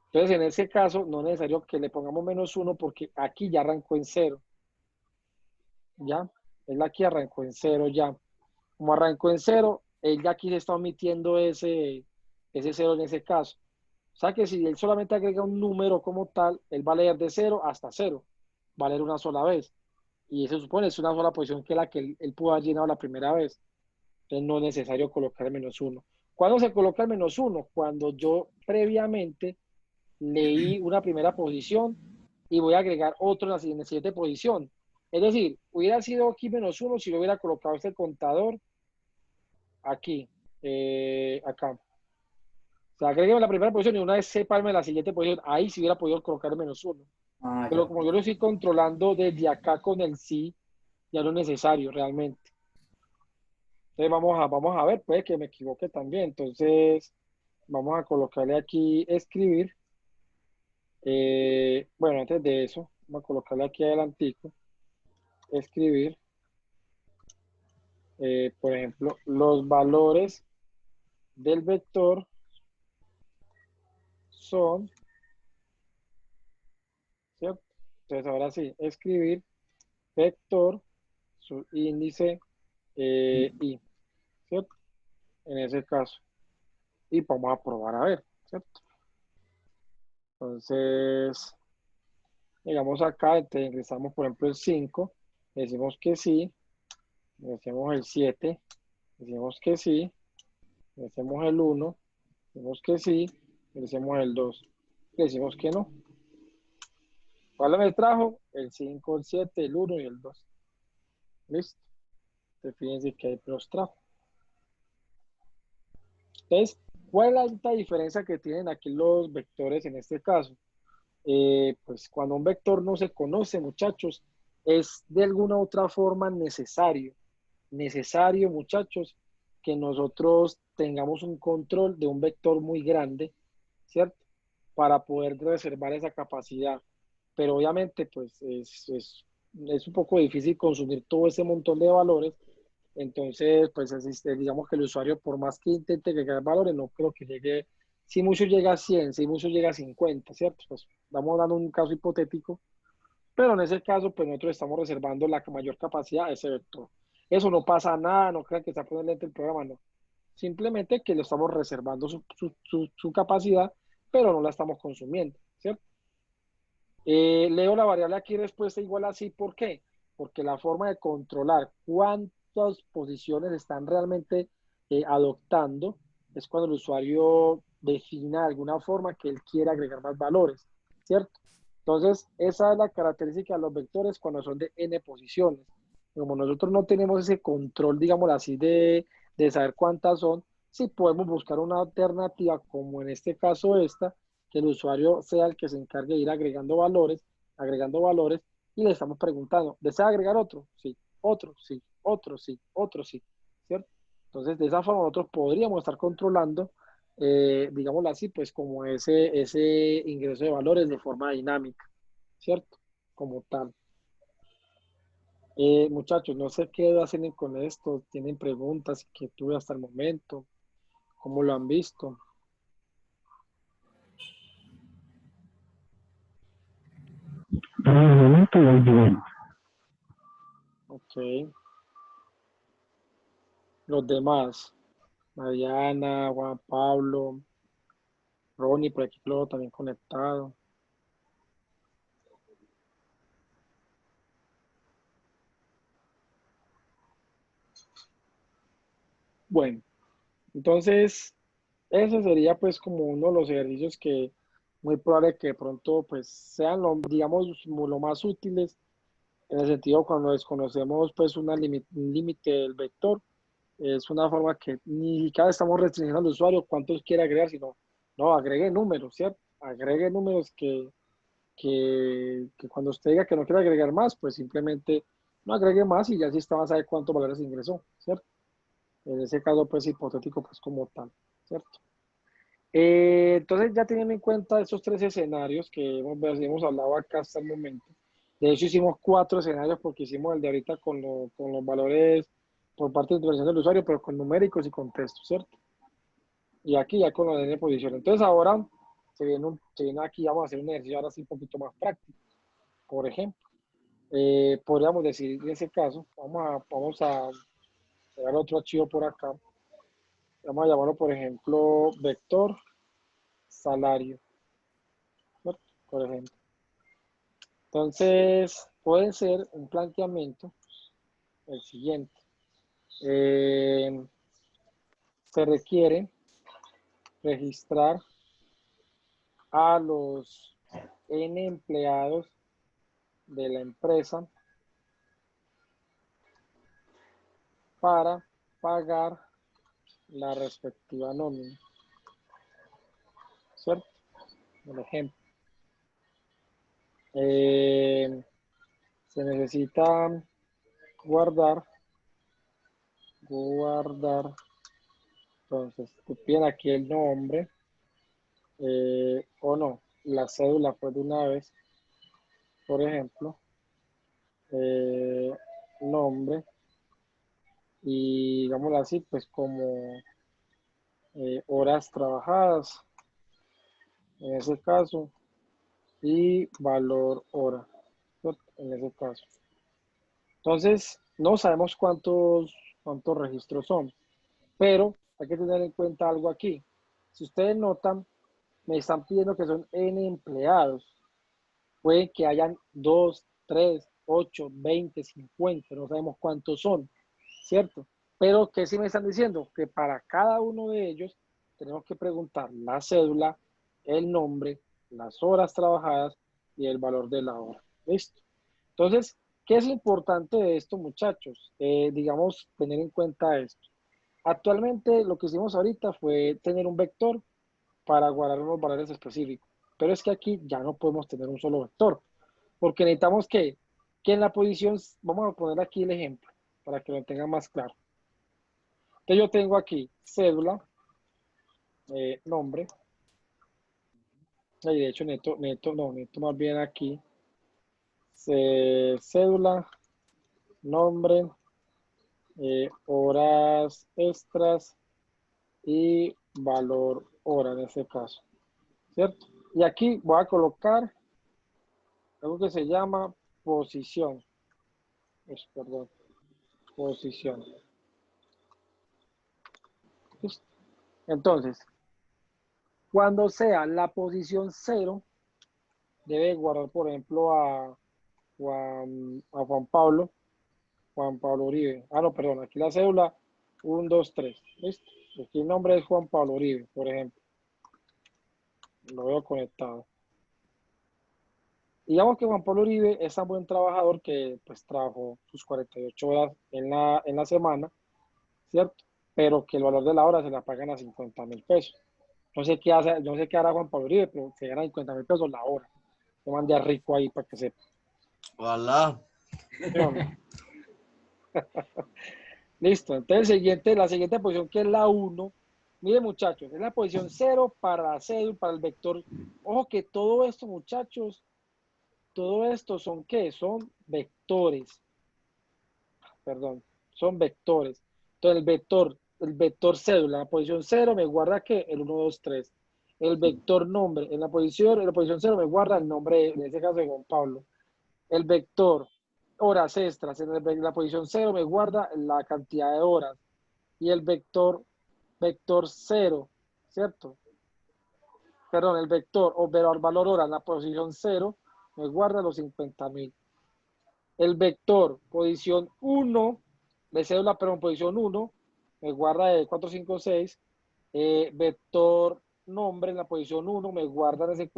Entonces, en ese caso, no es necesario que le pongamos menos uno porque aquí ya arrancó en cero, ¿ya? Él aquí arrancó en cero ya. Como arrancó en cero, él ya aquí se está omitiendo ese cero en ese caso. O sea que si él solamente agrega un número como tal, él va a leer de cero hasta cero, va a leer una sola vez. Y eso supone es una sola posición que la que él pudo haber llenado la primera vez. Entonces no es necesario colocar el menos uno. ¿Cuándo se coloca el menos uno? Cuando yo previamente leí una primera posición y voy a agregar otro en la siguiente posición. Es decir, hubiera sido aquí menos uno si lo hubiera colocado este contador aquí, acá. O sea, agregué la primera posición y una vez separme la siguiente posición, ahí sí hubiera podido colocar menos uno. Ah, Pero ya. como yo lo estoy controlando desde acá con el sí, ya no es necesario realmente. Entonces vamos a ver, puede que me equivoque también. Entonces vamos a colocarle aquí escribir. Bueno, antes de eso, vamos a colocarle aquí adelantico, escribir, por ejemplo, los valores del vector son, ¿cierto? Entonces ahora sí, escribir vector, su índice y, ¿cierto? En ese caso. Y vamos a probar a ver, ¿cierto? Entonces, digamos acá, ingresamos por ejemplo el 5, decimos que sí, decimos el 7, decimos que sí, decimos el 1, decimos que sí, decimos el 2, decimos que no. ¿Cuál me trajo? El 5, el 7, el 1 y el 2. Listo. Entonces, fíjense que ahí los trajo. Entonces, ¿cuál es la alta diferencia que tienen aquí los vectores en este caso? Pues cuando un vector no se conoce, muchachos, es de alguna u otra forma necesario, muchachos, que nosotros tengamos un control de un vector muy grande, ¿cierto? Para poder reservar esa capacidad. Pero obviamente, pues es un poco difícil consumir todo ese montón de valores. Entonces, pues digamos que el usuario, por más que intente agregar valores, no creo que llegue, si mucho llega a 100, si mucho llega a 50, ¿cierto? Pues estamos dando un caso hipotético, pero en ese caso, pues nosotros estamos reservando la mayor capacidad a ese vector. Eso no pasa nada, no crean que está poniendo lento el programa, no. Simplemente que le estamos reservando su capacidad, pero no la estamos consumiendo, ¿cierto? Leo la variable aquí respuesta igual así, ¿por qué? Porque la forma de controlar cuántas posiciones están realmente adoptando es cuando el usuario defina de alguna forma que él quiere agregar más valores, ¿cierto? Entonces, esa es la característica de los vectores cuando son de n posiciones. Como nosotros no tenemos ese control, digamos así, de saber cuántas son, sí podemos buscar una alternativa, como en este caso esta, que el usuario sea el que se encargue de ir agregando valores, y le estamos preguntando, ¿desea agregar otro? Sí, otro, sí, otro, sí, otro, sí, ¿cierto? Entonces, de esa forma nosotros podríamos estar controlando, digámoslo así, pues como ese ingreso de valores de forma dinámica, ¿cierto? Como tal. Muchachos, no sé qué hacen con esto, tienen preguntas, inquietudes hasta el momento, ¿cómo lo han visto? Por el momento voy bien. Ok, los demás, Mariana, Juan Pablo, Ronnie, por aquí luego también conectado. Bueno, entonces, ese sería pues como uno de los ejercicios que muy probable que de pronto pues sean digamos, lo más útiles en el sentido cuando desconocemos pues un límite del vector. Es una forma que ni siquiera estamos restringiendo al usuario cuántos quiere agregar, sino, no, agregue números, ¿cierto? Agregue números que cuando usted diga que no quiere agregar más, pues simplemente no agregue más y ya sí está más a ver cuántos valores ingresó, ¿cierto? En ese caso, pues hipotético, pues como tal, ¿cierto? Entonces, ya teniendo en cuenta estos tres escenarios que hemos hablado acá hasta el momento, de hecho hicimos 4 escenarios porque hicimos el de ahorita con los valores por parte de intervención del usuario, pero con numéricos y con textos, ¿cierto? Y aquí ya con la línea de posición. Entonces, ahora se viene aquí, vamos a hacer un ejercicio ahora sí un poquito más práctico. Por ejemplo, podríamos decir en ese caso, vamos a pegar otro archivo por acá. Vamos a llamarlo, por ejemplo, vector salario, ¿cierto? Por ejemplo. Entonces, puede ser un planteamiento el siguiente. Se requiere registrar a los N empleados de la empresa para pagar la respectiva nómina, ¿cierto? Por ejemplo, se necesita guardar, entonces te piden aquí el nombre, o no, la cédula pues de una vez, por ejemplo, nombre, y digámoslo así, pues como horas trabajadas, en ese caso, y valor hora, ¿cierto? En ese caso. Entonces, no sabemos cuántos registros son, pero hay que tener en cuenta algo aquí. Si ustedes notan, me están pidiendo que son N empleados. Puede que hayan 2, 3, 8, 20, 50, no sabemos cuántos son, ¿cierto? Pero que sí me están diciendo que para cada uno de ellos tenemos que preguntar la cédula, el nombre, las horas trabajadas y el valor de la hora. ¿Listo? Entonces, ¿qué es importante de esto, muchachos? Digamos, tener en cuenta esto. Actualmente lo que hicimos ahorita fue tener un vector para guardar unos valores específicos. Pero es que aquí ya no podemos tener un solo vector, porque necesitamos que en la posición, vamos a poner aquí el ejemplo, para que lo tengan más claro. Entonces yo tengo aquí cédula, nombre, y de hecho necesito más bien aquí, cédula, nombre, horas extras y valor hora en este caso, ¿cierto? Y aquí voy a colocar algo que se llama posición. Perdón, posición. ¿Listo? Entonces, cuando sea la posición 0, debe guardar, por ejemplo, a Juan Pablo Uribe. Ah, no, perdón, aquí la cédula 1, 2, 3. ¿Listo? Aquí el nombre es Juan Pablo Uribe, por ejemplo. Lo veo conectado. Digamos que Juan Pablo Uribe es tan buen trabajador que pues trabajó sus 48 horas en la semana, ¿cierto? Pero que el valor de la hora se la pagan a 50.000 pesos. No sé qué hace, no sé qué hará Juan Pablo Uribe, pero se gana 50.000 pesos la hora. Lo mande a rico ahí para que sepa. Ojalá. ¿Sí o no? Listo. Entonces la siguiente posición que es la 1. Miren muchachos, es la posición 0 para la cédula, para el vector. Ojo que todo esto, muchachos, todo esto son ¿qué? Son vectores. Perdón, son vectores. Entonces el vector cédula, en la posición 0 me guarda ¿qué? El 1, 2, 3. El vector nombre, en la posición 0 me guarda el nombre, en este caso de Juan Pablo. El vector horas extras, en la posición 0 me guarda la cantidad de horas. Y el vector 0, ¿cierto? Perdón, el vector o valor hora en la posición 0 me guarda los 50.000. El vector posición 1 de cédula, pero en posición 1 me guarda de 4, 5, 6. Vector nombre en la posición 1 me guarda en ese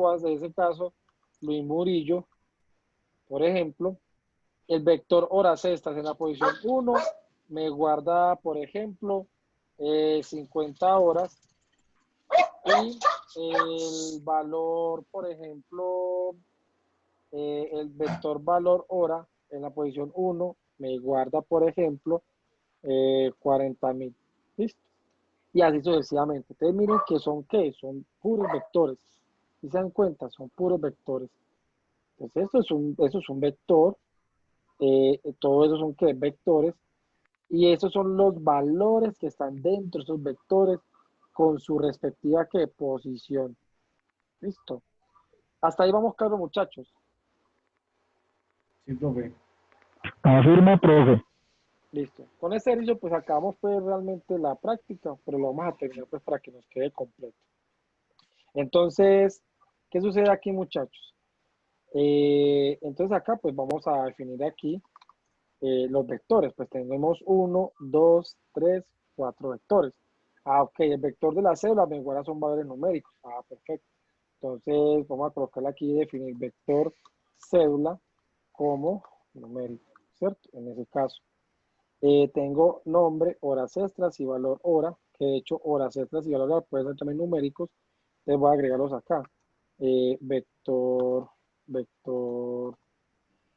caso Luis Murillo, por ejemplo. El vector horas extras en la posición 1 me guarda, por ejemplo, 50 horas. Y el valor, por ejemplo, el vector valor hora en la posición 1 me guarda, por ejemplo, 40.000. ¿Listo? Y así sucesivamente. Ustedes miren que son, ¿qué? Son puros vectores. Si se dan cuenta, son puros vectores. Entonces, esto es un vector. Todo eso son, ¿qué? Vectores. Y esos son los valores que están dentro de esos vectores con su respectiva, ¿qué? Posición. ¿Listo? Hasta ahí vamos claro, muchachos. Sí, profe. Afirma, profe. Listo. Con este ejercicio pues acabamos pues realmente la práctica, pero lo vamos a terminar pues para que nos quede completo. Entonces, ¿qué sucede aquí, muchachos? Entonces acá pues vamos a definir aquí los vectores. Pues tenemos 1, 2, 3, 4 vectores. Ah, ok, el vector de la cédula me guarda son valores numéricos. Ah, perfecto. Entonces vamos a colocarle aquí definir vector cédula como numérico, ¿cierto? En ese caso. Tengo nombre, horas extras y valor hora, que de hecho horas extras y valor hora pueden ser también numéricos. Les voy a agregarlos acá. Vector,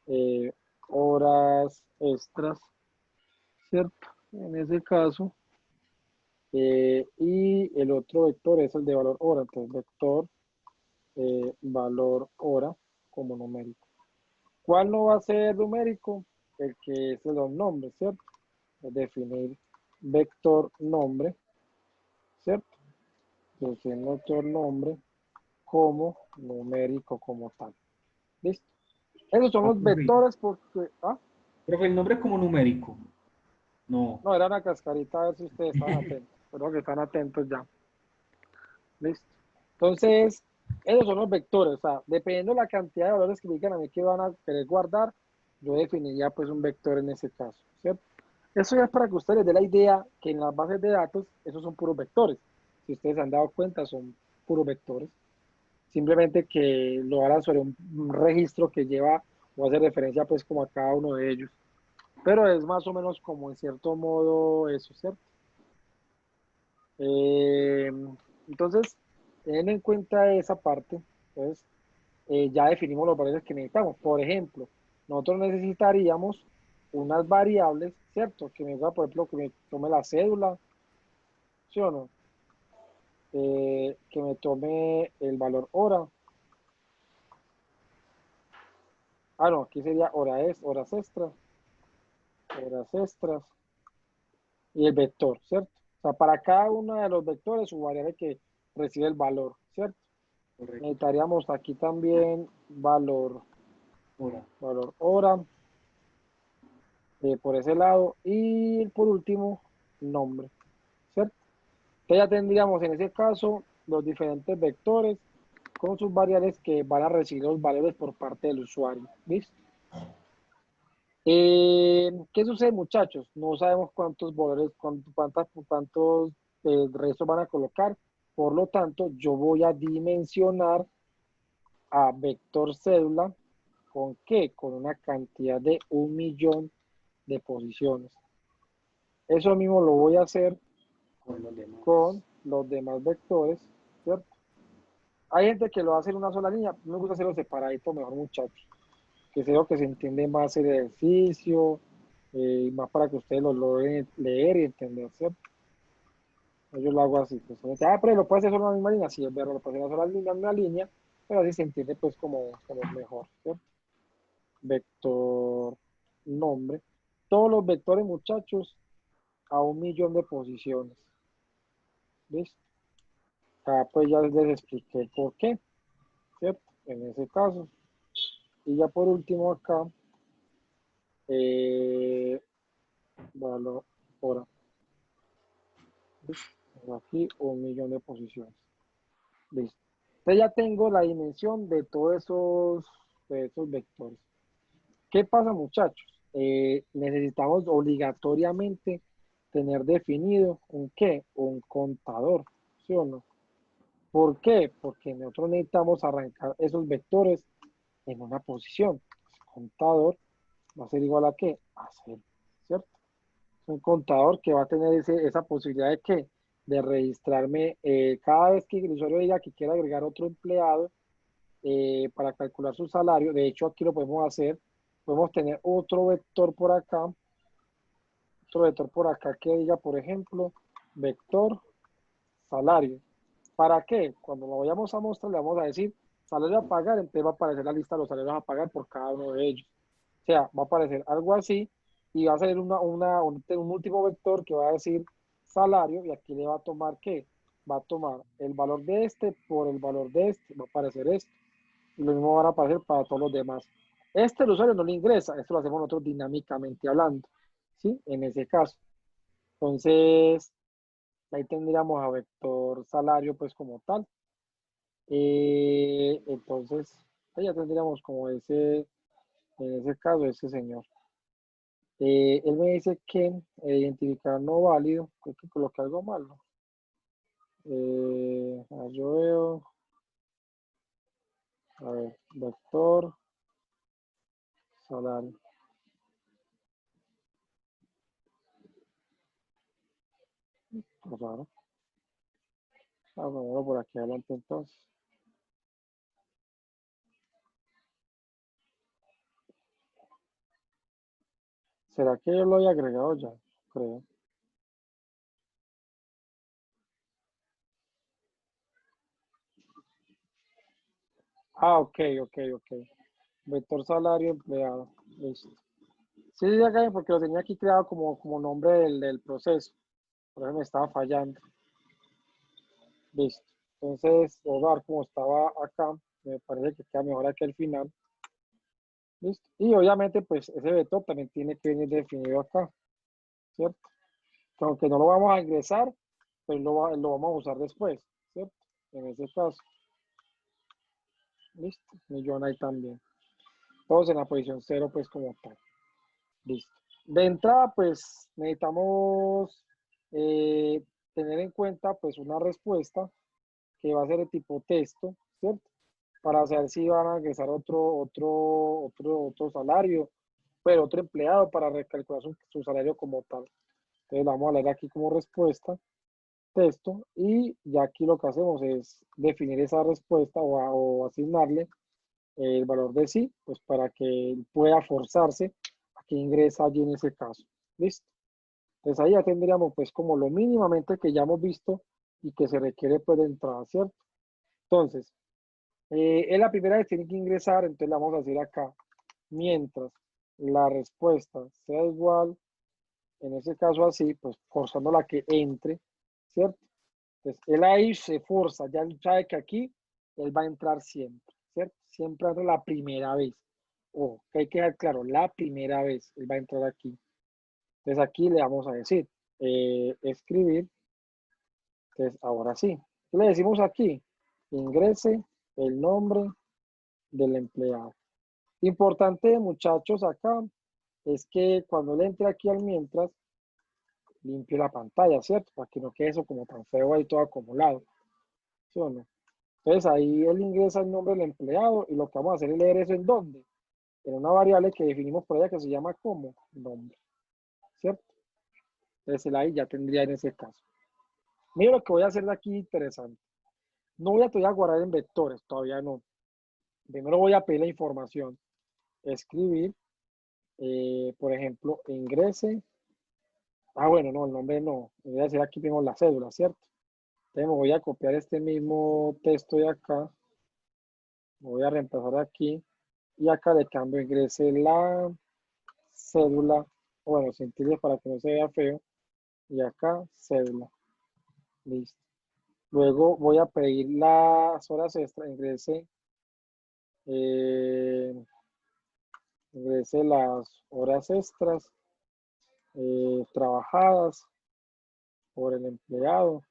eh, horas extras, ¿cierto? En ese caso. Y el otro vector es el de valor hora. Entonces, vector valor hora como numérico. ¿Cuál no va a ser numérico? El que es de los nombres, ¿cierto? Definir vector nombre, ¿cierto? Definir vector nombre como numérico como tal. ¿Listo? Esos son los Profe, vectores porque... Ah, profe, el nombre como numérico. No. no, era una cascarita a ver si ustedes estaban atentos. Pero que están atentos ya. ¿Listo? Entonces, esos son los vectores. O sea, dependiendo de la cantidad de valores que me digan a mí que van a querer guardar, yo definiría pues un vector en ese caso, ¿cierto? Eso ya es para que ustedes les dé la idea que en las bases de datos, esos son puros vectores. Si ustedes se han dado cuenta, son puros vectores. Simplemente que lo harán sobre un registro que lleva o hace referencia pues como a cada uno de ellos. Pero es más o menos como en cierto modo eso, ¿cierto? Eh, entonces, teniendo en cuenta esa parte, pues ya definimos los valores que necesitamos. Por ejemplo, nosotros necesitaríamos unas variables, ¿cierto? Que me diga, por ejemplo, que me tome la cédula, ¿sí o no? Que me tome el valor hora. Ah, no, aquí sería horas extras y el vector, ¿cierto? O sea, para cada uno de los vectores, su variable que recibe el valor, ¿cierto? Correcto. Necesitaríamos aquí también valor hora por ese lado y por último nombre, ¿cierto? Entonces ya tendríamos en ese caso los diferentes vectores con sus variables que van a recibir los valores por parte del usuario, ¿listo? ¿Qué sucede, muchachos? No sabemos cuántos valores, cuántos restos van a colocar, por lo tanto yo voy a dimensionar a vector cédula. ¿Con qué? Con una cantidad de 1.000.000 de posiciones. Eso mismo lo voy a hacer con los demás vectores, ¿cierto? Hay gente que lo hace en una sola línea. Me gusta hacerlo separadito mejor, muchachos. Que creo que se entiende más el ejercicio, más para que ustedes lo logren leer y entender, ¿cierto? Yo lo hago así. Pues, pero lo puede hacer solo en la misma línea. Sí, es verdad, lo puede hacer solo en una línea, pero así se entiende pues como mejor, ¿cierto? Vector nombre. Todos los vectores, muchachos, a 1.000.000 de posiciones. ¿Listo? Acá pues ya les expliqué por qué, ¿cierto? En ese caso. Y ya por último acá, valor hora. ¿Listo? Aquí 1.000.000 de posiciones. Listo. Entonces ya tengo la dimensión de todos esos vectores. ¿Qué pasa, muchachos? Necesitamos obligatoriamente tener definido un qué, un contador, ¿sí o no? ¿Por qué? Porque nosotros necesitamos arrancar esos vectores en una posición. Contador va a ser igual a ¿qué? A 0, ¿cierto? Es un contador que va a tener esa posibilidad de ¿qué? De registrarme cada vez que el usuario diga que quiera agregar otro empleado para calcular su salario. De hecho, aquí lo podemos hacer. Podemos tener otro vector por acá que diga, por ejemplo, vector salario. ¿Para qué? Cuando lo vayamos a mostrar, le vamos a decir salario a pagar, entonces va a aparecer la lista de los salarios a pagar por cada uno de ellos. O sea, va a aparecer algo así y va a salir un último vector que va a decir salario y aquí le va a tomar ¿qué? Va a tomar el valor de este por el valor de este, va a aparecer esto. Y lo mismo van a aparecer para todos los demás. El usuario no le ingresa, esto lo hacemos nosotros dinámicamente hablando, ¿sí? En ese caso. Entonces, ahí tendríamos a vector salario pues como tal. Entonces, ahí ya tendríamos como en ese caso, ese señor. Él me dice que identificar no válido, creo que coloqué algo malo. Yo veo, a ver, vector salario. Qué raro. Bueno, por aquí adelante entonces. ¿Será que yo lo había agregado ya? Creo. Ok. Vector salario empleado. Listo. Sí, acá porque lo tenía aquí creado como nombre del proceso. Por eso me estaba fallando. Listo. Entonces, hogar como estaba acá, me parece que queda mejor aquí al final. Listo. Y obviamente, pues ese vector también tiene que venir definido acá, ¿cierto? Que aunque no lo vamos a ingresar, pues lo vamos a usar después, ¿cierto? En ese caso. Listo. Millón ahí también. Todos en la posición 0, pues como tal. Listo. De entrada, pues necesitamos tener en cuenta pues una respuesta que va a ser de tipo texto, ¿cierto? Para saber si van a ingresar otro salario, pero otro empleado para recalcular su salario como tal. Entonces vamos a leer aquí como respuesta, texto, y ya aquí lo que hacemos es definir esa respuesta o asignarle el valor de sí, pues para que pueda forzarse a que ingrese allí en ese caso. ¿Listo? Entonces ahí ya tendríamos pues como lo mínimamente que ya hemos visto y que se requiere pues de entrada, ¿cierto? Entonces, es la primera vez que tiene que ingresar, entonces le vamos a decir acá, mientras la respuesta sea igual, en ese caso así, pues forzando la que entre, ¿cierto? Entonces él ahí se forza, ya sabe que aquí él va a entrar siempre, ¿cierto? Siempre entra la primera vez. O que hay que dejar claro, la primera vez él va a entrar aquí. Entonces aquí le vamos a decir, escribir, entonces ahora sí. ¿Qué le decimos aquí? Ingrese el nombre del empleado. Importante, muchachos, acá es que cuando le entre aquí al mientras, limpie la pantalla, ¿cierto? Para que no quede eso como tan feo ahí todo acumulado. ¿Sí o no? Entonces ahí él ingresa el nombre del empleado y lo que vamos a hacer es leer eso en dónde. En una variable que definimos por allá que se llama como nombre, ¿cierto? Entonces él ahí ya tendría en ese caso. Mira lo que voy a hacer de aquí interesante. No voy a todavía guardar en vectores, todavía no. Primero voy a pedir la información. Escribir, por ejemplo, ingrese. Bueno, no, el nombre no. Voy a decir aquí tengo la cédula, ¿cierto? Entonces me voy a copiar este mismo texto de acá. Me voy a reemplazar aquí. Y acá le cambio, ingrese la cédula. Bueno, sin tildes para que no se vea feo. Y acá, cédula. Listo. Luego voy a pedir las horas extra. Eh, ingrese las horas extras trabajadas por el empleado,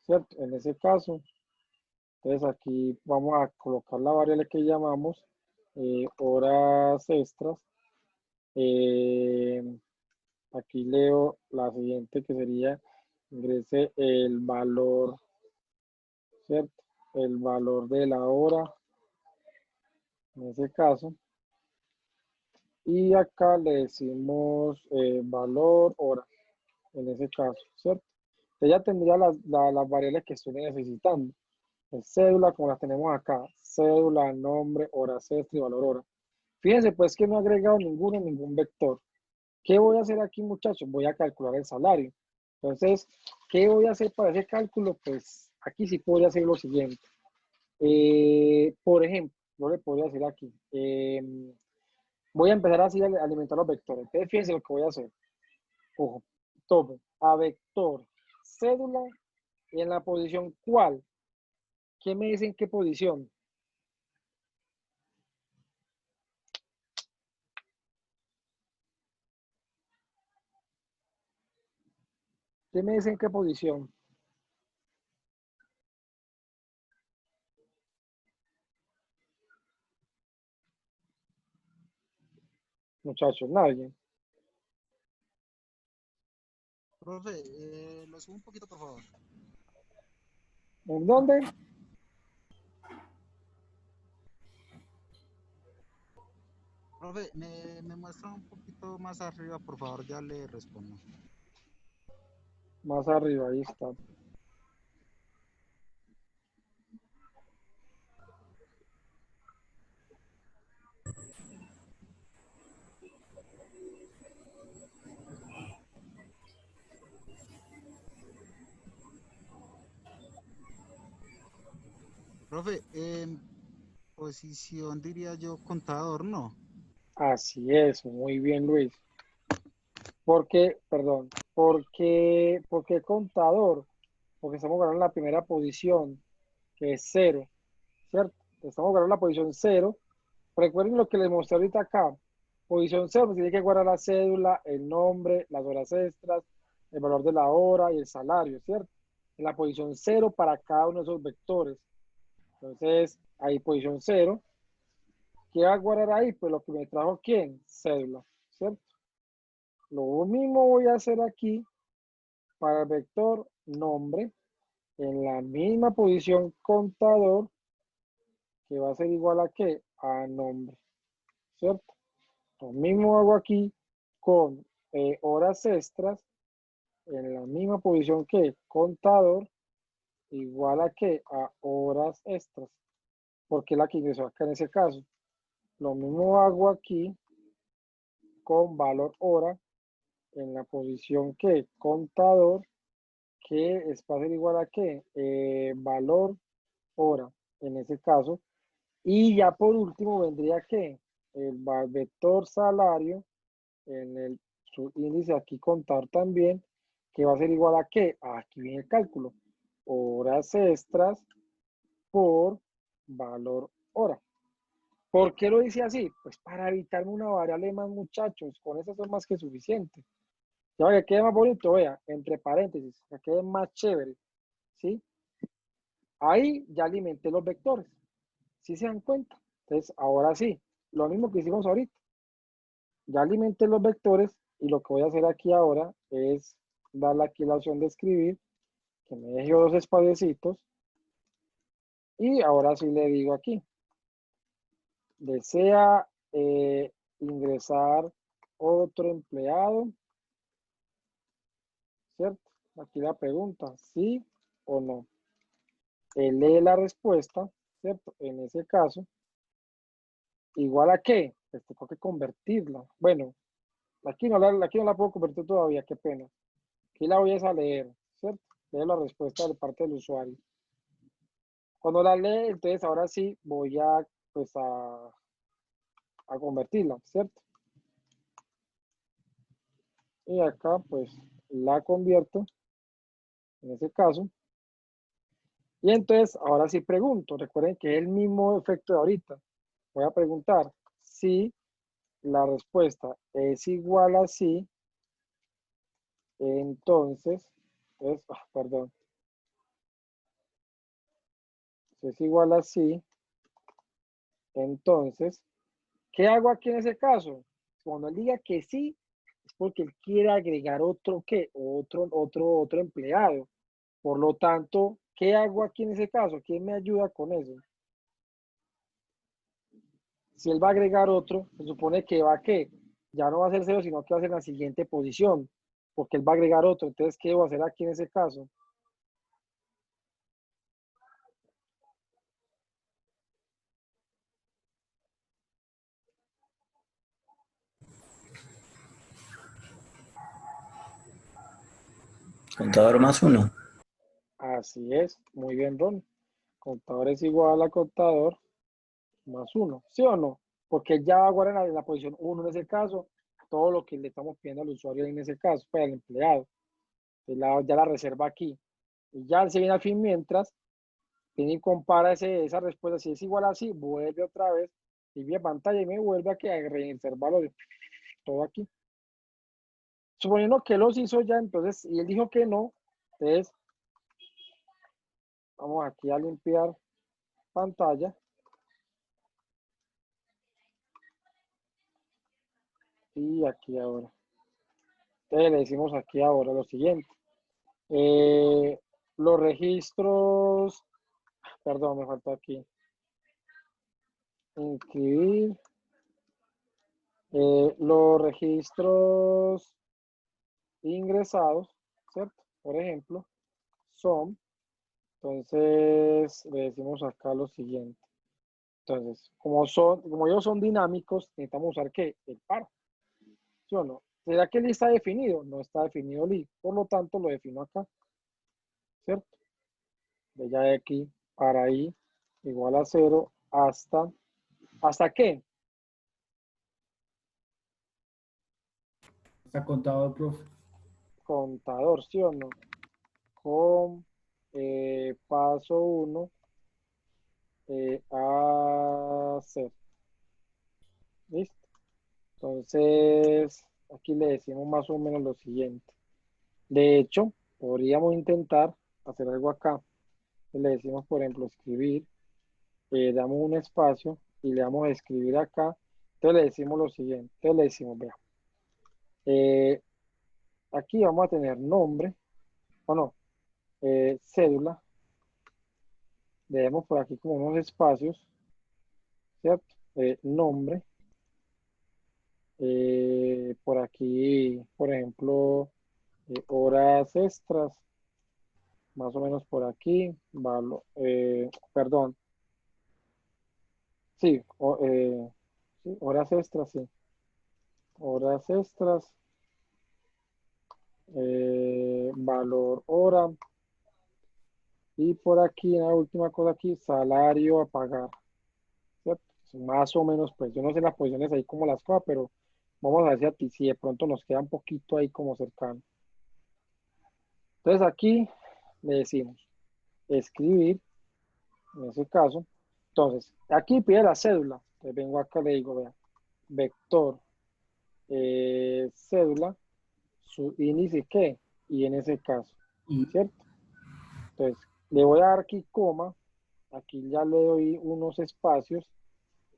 ¿cierto? En ese caso, entonces aquí vamos a colocar la variable que llamamos horas extras. Aquí leo la siguiente que sería ingrese el valor ¿cierto? El valor de la hora, en ese caso. Y acá le decimos valor hora, en ese caso, ¿cierto? Entonces ya tendría las variables que estoy necesitando. El cédula, como las tenemos acá, cédula, nombre, hora extra y valor hora. Fíjense pues que no he agregado ningún vector. ¿Qué voy a hacer aquí, muchachos? Voy a calcular el salario. Entonces, ¿qué voy a hacer para ese cálculo? Pues aquí sí podría hacer lo siguiente. Por ejemplo, yo le podría decir aquí, voy a empezar así a alimentar los vectores. Entonces, fíjense lo que voy a hacer. Ojo, tomo a vector cédula y en la posición ¿cuál? ¿Qué me dicen qué posición? ¿Qué me dicen qué posición? Muchachos, nadie. Profe, lo subo un poquito, por favor. ¿En dónde? Profe, me muestra un poquito más arriba, por favor, ya le respondo. Más arriba, ahí está. Profe, en posición diría yo contador, ¿no? Así es, muy bien, Luis. ¿Por qué? Perdón. ¿Por qué contador? Porque estamos ganando la primera posición, que es 0, ¿cierto? Estamos ganando la posición 0. Recuerden lo que les mostré ahorita acá. Posición 0, pues tiene que guardar la cédula, el nombre, las horas extras, el valor de la hora y el salario, ¿cierto? En la posición 0 para cada uno de esos vectores. Entonces, ahí posición 0. ¿Qué va a guardar ahí? Pues lo que me trajo ¿quién? Cédula, ¿cierto? Lo mismo voy a hacer aquí para el vector nombre en la misma posición contador, que va a ser igual a ¿qué? A nombre, ¿cierto? Lo mismo hago aquí con horas extras en la misma posición que contador, igual a ¿qué? A horas extras, porque es la que ingresó acá en ese caso. Lo mismo hago aquí con valor hora en la posición que contador, que es para ser igual a ¿qué? Valor hora en ese caso. Y ya por último vendría que el vector salario en el subíndice aquí contar también, que va a ser igual a ¿qué? Aquí viene el cálculo. Horas extras por valor hora. ¿Por qué lo dice así? Pues para evitarme una variable más, muchachos. Con eso son más que suficiente. Ya que quede más bonito, vea, entre paréntesis, que quede más chévere. ¿Sí? Ahí ya alimenté los vectores. ¿Sí se dan cuenta? Entonces, ahora sí, lo mismo que hicimos ahorita. Ya alimenté los vectores y lo que voy a hacer aquí ahora es darle aquí la opción de escribir, que me deje dos espacios. Y ahora sí le digo aquí, desea ingresar otro empleado, ¿cierto? Aquí la pregunta, ¿sí o no? Él lee la respuesta, ¿cierto? En ese caso, ¿igual a qué? Pues tengo que convertirla. Bueno, aquí no la puedo convertir todavía, qué pena. Aquí la voy a leer, ¿cierto? Leo la respuesta de parte del usuario. Cuando la lee, entonces ahora sí voy a, pues a convertirla, ¿cierto? Y acá pues la convierto, en ese caso. Y entonces ahora sí pregunto, recuerden que es el mismo efecto de ahorita. Voy a preguntar si la respuesta es igual a sí, entonces, perdón, si es igual a sí, entonces, ¿qué hago aquí en ese caso? Cuando él diga que sí, es porque él quiere agregar otro empleado. Por lo tanto, ¿qué hago aquí en ese caso? ¿Quién me ayuda con eso? Si él va a agregar otro, se supone que va a ¿qué? Ya no va a ser 0, sino que va a ser en la siguiente posición, porque él va a agregar otro. Entonces, ¿qué debo hacer aquí en ese caso? Contador más 1. Así es, muy bien, Ron. Contador es igual a contador más 1, ¿sí o no? Porque él ya va a guardar en la posición 1 en ese caso, todo lo que le estamos pidiendo al usuario en ese caso, para el empleado. Ya la reserva aquí. Y ya él se viene al fin mientras, tiene y compara esa respuesta. Si es igual así, vuelve otra vez, limpia pantalla y me vuelve a que reinsertar valores. Todo aquí. Suponiendo que los hizo ya, entonces, y él dijo que no, entonces, vamos aquí a limpiar pantalla. Y aquí ahora. Entonces le decimos aquí ahora lo siguiente. Los registros, perdón, me faltó aquí. Inscribir. Los registros ingresados, ¿cierto? Por ejemplo, son. Entonces le decimos acá lo siguiente. Entonces, como ellos son dinámicos, necesitamos usar ¿qué? El par. ¿Sí o no? ¿Será que el está definido? No está definido el i. Por lo tanto, lo defino acá. ¿Cierto? De ya de aquí para i igual a 0 ¿hasta qué? Está contador, profe. Contador, ¿sí o no? Con paso 1 a 0. ¿Listo? Entonces, aquí le decimos más o menos lo siguiente. De hecho, podríamos intentar hacer algo acá. Le decimos, por ejemplo, escribir. Damos un espacio y le damos a escribir acá. Entonces le decimos lo siguiente. Entonces le decimos, vea. Aquí vamos a tener nombre, o no, cédula. Le damos por aquí como unos espacios, ¿cierto? Nombre. Por aquí, por ejemplo, horas extras, más o menos por aquí, perdón, sí, sí, horas extras, sí, horas extras, valor hora, y por aquí, la última cosa aquí, salario a pagar, ¿cierto? Más o menos, pues yo no sé las posiciones ahí como las cosas, pero vamos a ver si de pronto nos queda un poquito ahí como cercano. Entonces aquí le decimos escribir, en ese caso. Entonces, aquí pide la cédula. Entonces vengo acá, le digo, vea, vector, cédula, su índice, ¿qué? Y en ese caso, ¿cierto? Entonces, le voy a dar aquí coma, aquí ya le doy unos espacios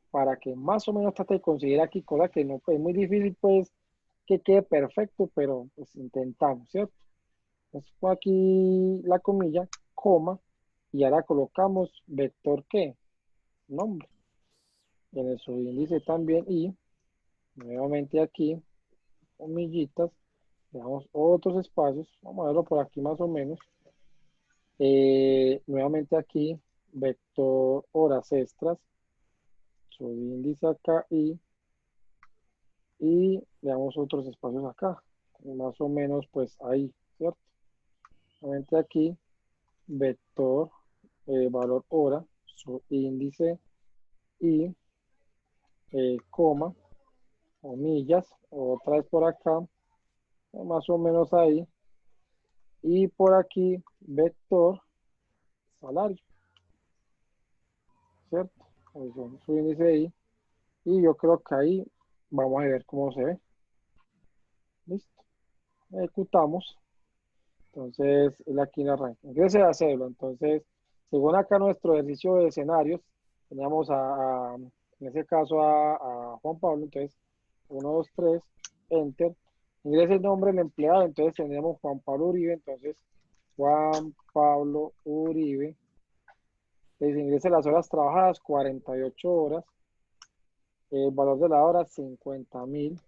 para que más o menos trate de conseguir aquí cosa que no, pues, es muy difícil, pues, que quede perfecto, pero pues intentamos, ¿cierto? Entonces, pongo aquí la comilla, coma, y ahora colocamos vector, ¿qué? Nombre. En el subíndice también y nuevamente aquí, comillitas, le damos otros espacios, vamos a verlo por aquí más o menos. Nuevamente aquí, vector horas extras, subíndice acá y le damos otros espacios acá, más o menos pues ahí, ¿cierto? Nuevamente aquí, vector, valor hora, subíndice y coma, comillas, otra vez por acá, más o menos ahí, y por aquí vector salario, ¿cierto? Eso, su índice ahí, y yo creo que ahí vamos a ver cómo se ve. Listo, ejecutamos. Entonces él aquí en arranque ingrese a cédula. Entonces, según acá nuestro ejercicio de escenarios, teníamos en ese caso a Juan Pablo. Entonces 1, 2, 3, enter, ingrese el nombre del empleado. Entonces tendríamos Juan Pablo Uribe. Entonces Juan Pablo Uribe. Les ingresa las horas trabajadas, 48 horas. El valor de la hora, 50.000.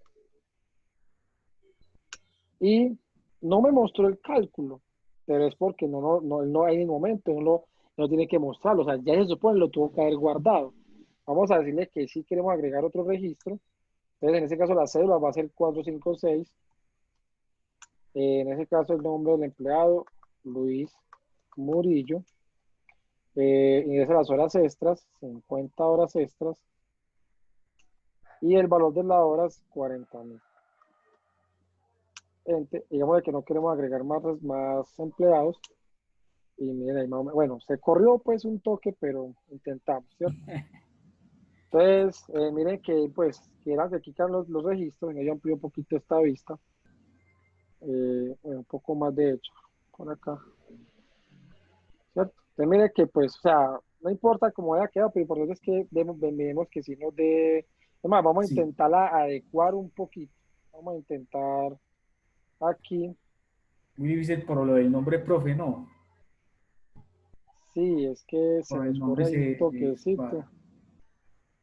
Y no me mostró el cálculo, pero es porque no hay en el momento, no tiene que mostrarlo. O sea, ya se supone lo tuvo que haber guardado. Vamos a decirle que sí queremos agregar otro registro. Entonces, en ese caso, la cédula va a ser 456. En ese caso, el nombre del empleado, Luis Murillo. Ingresa las horas extras, 50 horas extras. Y el valor de la hora es 40.000. Digamos que no queremos agregar más empleados. Y miren, ahí bueno, se corrió pues un toque, pero intentamos, ¿cierto? Entonces, miren que pues quieran que quitan los registros. Yo amplío un poquito esta vista. Bueno, un poco más de hecho, por acá, ¿cierto? Entonces, miren que pues, o sea, no importa cómo haya quedado, pero lo importante es que vemos que si nos dé. Además, vamos a Sí, intentarla adecuar un poquito. Vamos a intentar aquí. muy difícil por lo del nombre profe, no. Sí, es que se Por el nos nombre corre ahí un se toquecito. dispara.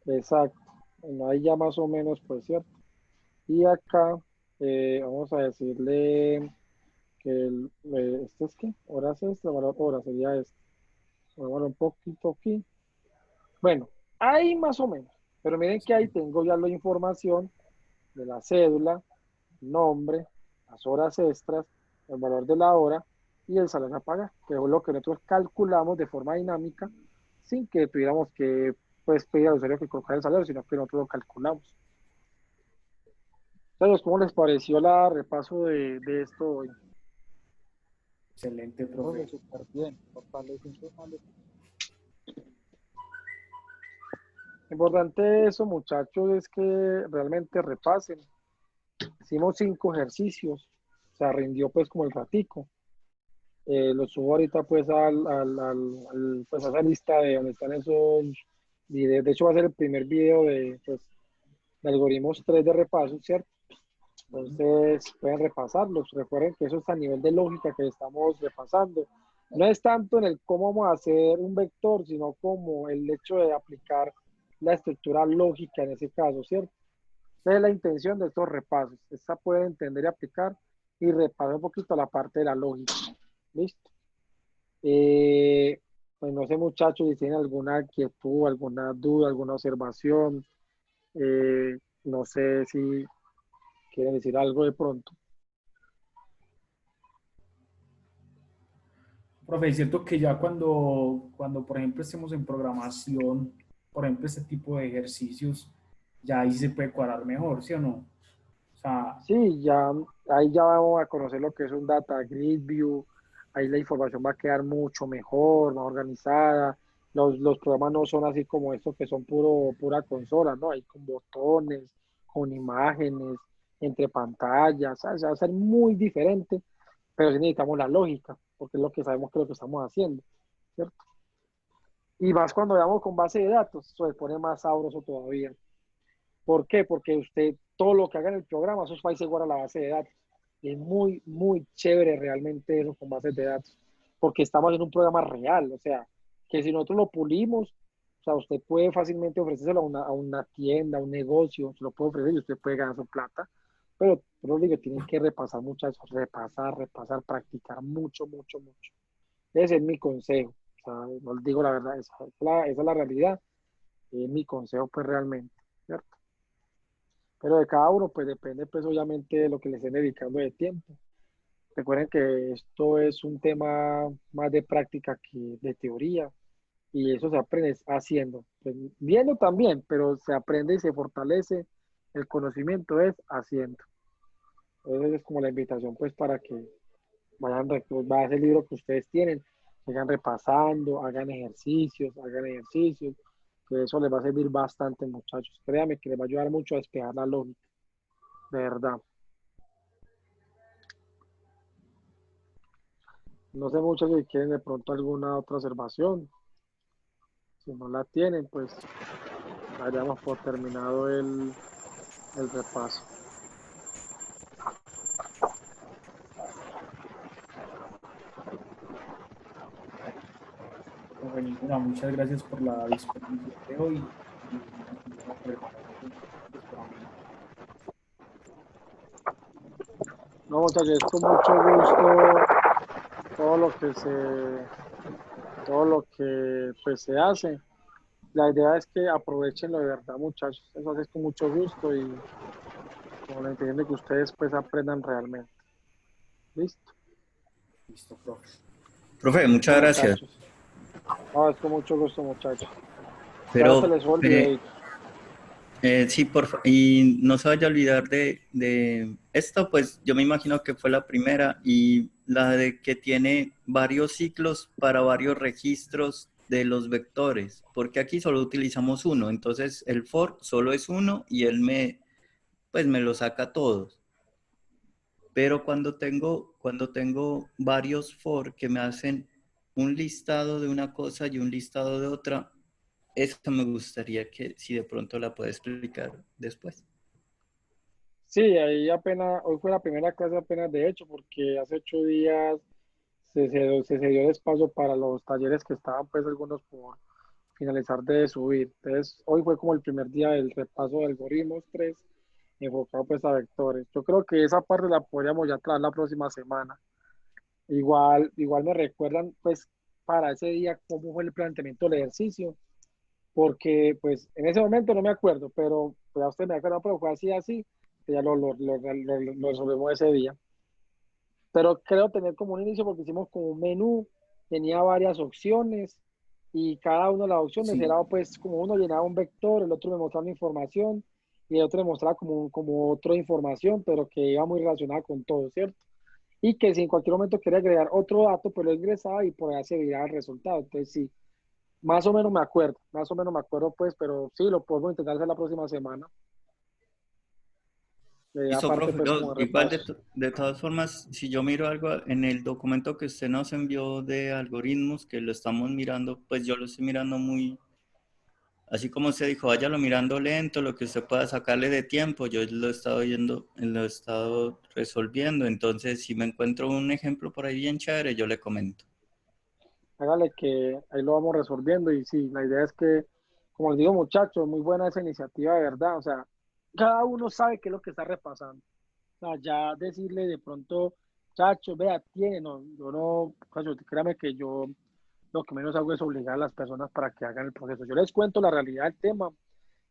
Exacto. Bueno, ahí ya más o menos, pues, ¿cierto? Y acá vamos a decirle que este es qué, horas extra, valor hora sería este. Bueno, un poquito aquí. Bueno, ahí más o menos. Pero miren que ahí Sí. tengo ya la información de la cédula, nombre, las horas extras, el valor de la hora y el salario a pagar, que es lo que nosotros calculamos de forma dinámica sin que tuviéramos que pues, pedir al usuario que colocara el salario, sino que nosotros lo calculamos. Entonces, ¿cómo les pareció la repaso de esto hoy? Excelente, Profe, profe. súper bien. Fortalecimiento. Lo importante de eso, muchachos, es que realmente repasen. Hicimos 5 ejercicios, o sea, rindió pues como el ratico. Lo subo ahorita pues pues a esa lista de donde están esos videos. De hecho, va a ser el primer video pues, de algoritmos 3 de repaso, ¿cierto? Entonces pueden repasarlos. Recuerden que eso es a nivel de lógica que estamos repasando. No es tanto en el cómo vamos a hacer un vector, sino como el hecho de aplicar la estructura lógica en ese caso, ¿cierto? Esa es la intención de estos repasos. Esta puede entender y aplicar y repasar un poquito la parte de la lógica. ¿Listo? Pues no sé, muchachos, si tienen alguna inquietud, alguna duda, alguna observación. No sé si quieren decir algo de pronto. Profe, es cierto que ya cuando, por ejemplo, estemos en programación, por ejemplo, este tipo de ejercicios, ya ahí se puede cuadrar mejor, ¿sí o no? O sea, Sí, ya, ahí ya vamos a conocer lo que es un data grid view. Ahí la información va a quedar mucho mejor, más organizada. Los programas no son así como estos que son pura consola, ¿no? Hay con botones, con imágenes, entre pantallas. O sea, va a ser muy diferente, pero sí necesitamos la lógica, porque es lo que sabemos que es lo que estamos haciendo, ¿cierto? Y más cuando veamos con base de datos, eso se pone más sabroso todavía. ¿Por qué? Porque usted, todo lo que haga en el programa, eso va a ser igual a la base de datos. Y es muy, muy chévere realmente eso con bases de datos, porque estamos en un programa real, o sea, que si nosotros lo pulimos, o sea, usted puede fácilmente ofrecérselo a una tienda, a un negocio, se lo puede ofrecer y usted puede ganar su plata, pero digo, tienen que repasar muchas cosas, repasar, practicar mucho, mucho, mucho. Ese es mi consejo, o sea, no les digo la verdad, esa es la realidad, es mi consejo pues realmente, ¿cierto? Pero de cada uno, pues depende, pues obviamente de lo que le estén dedicando de tiempo. Recuerden que esto es un tema más de práctica que de teoría y eso se aprende haciendo. Pues, viendo también, pero se aprende y se fortalece el conocimiento es haciendo. Entonces es como la invitación, pues para que vaya ese libro que ustedes tienen, sigan repasando, hagan ejercicios, que eso les va a servir bastante, muchachos. Créanme que les va a ayudar mucho a despejar la lógica, de verdad. No sé mucho si quieren de pronto alguna otra observación. Si no la tienen, pues daríamos por terminado el repaso. Ya, muchas gracias por la disponibilidad de hoy. No, muchachos, es con mucho gusto todo lo que todo lo que pues se hace. La idea es que aprovechenlo de verdad, muchachos. Eso es con mucho gusto y con la intención de que ustedes pues aprendan realmente. ¿Listo? Listo, profe. Profe, Listo, muchas gracias. muchachos. No, es con mucho gusto, muchachos. Ya no se Pero les olvide. sí, por favor, y no se vaya a olvidar de esto, pues yo me imagino que fue la primera y la de que tiene varios ciclos para varios registros de los vectores, porque aquí solo utilizamos uno, entonces el for solo es uno y él pues me lo saca todos. Pero cuando tengo varios for que me hacen un listado de una cosa y un listado de otra, eso me gustaría que si de pronto la puede explicar después. Sí, ahí apenas, hoy fue la primera clase apenas de hecho, porque hace 8 días se dio espacio para los talleres que estaban pues algunos por finalizar de subir. Entonces, hoy fue como el primer día del repaso de algoritmos 3 enfocado pues a vectores. Yo creo que esa parte la podríamos ya traer la próxima semana. Igual me recuerdan pues para ese día cómo fue el planteamiento del ejercicio, porque pues en ese momento no me acuerdo, pero pues a usted me acuerda, pero fue así, que ya lo resolvemos ese día. Pero creo tener como un inicio porque hicimos como un menú, tenía varias opciones y cada una de las opciones Sí, era pues como uno llenaba un vector, el otro me mostraba una información y el otro me mostraba como otra información, pero que iba muy relacionada con todo, ¿cierto? Y que si en cualquier momento quería agregar otro dato, pues lo ingresaba y por ahí se veía el resultado. Entonces sí, más o menos me acuerdo pues, pero sí, lo podemos intentar hacer la próxima semana. Listo, Aparte profe. pues No, como igual repaso. de todas formas, si yo miro algo en el documento que usted nos envió de algoritmos, que lo estamos mirando, pues yo lo estoy mirando muy, así como usted dijo, váyalo mirando lento, lo que usted pueda sacarle de tiempo, yo lo he estado viendo, lo he estado resolviendo, entonces si me encuentro un ejemplo por ahí bien chévere, yo le comento. Hágale que ahí lo vamos resolviendo y sí, la idea es que, como les digo muchachos, muy buena esa iniciativa de verdad, o sea, cada uno sabe qué es lo que está repasando. O sea, ya decirle de pronto, chacho, vea, tiene, no, yo no, muchachos, créame que yo lo que menos hago es obligar a las personas para que hagan el proceso. Yo les cuento la realidad del tema,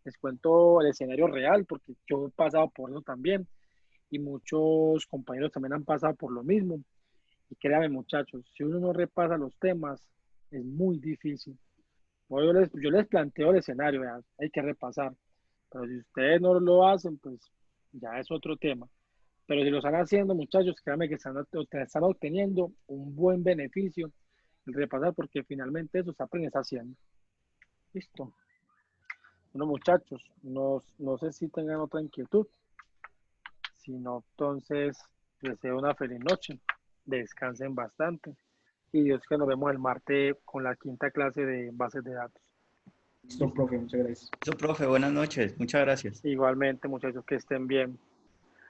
les cuento el escenario real, porque yo he pasado por eso también y muchos compañeros también han pasado por lo mismo. Y créanme, muchachos, si uno no repasa los temas, es muy difícil. Yo les planteo el escenario, vean, hay que repasar. Pero si ustedes no lo hacen, pues ya es otro tema. Pero si lo están haciendo, muchachos, créanme que están obteniendo un buen beneficio el repasar, porque finalmente eso se aprende haciendo. Listo. Bueno, muchachos, no sé si tengan otra inquietud. Si no, entonces, les deseo una feliz noche. Descansen bastante. Y Dios que nos vemos el martes con la quinta clase de bases de datos. listo, profe, muchas gracias. Listo, profe, buenas noches, muchas gracias. Igualmente, muchachos, que estén bien.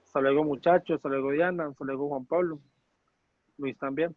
Hasta luego, muchachos. Hasta luego, Diana. Hasta luego, Juan Pablo. Luis también.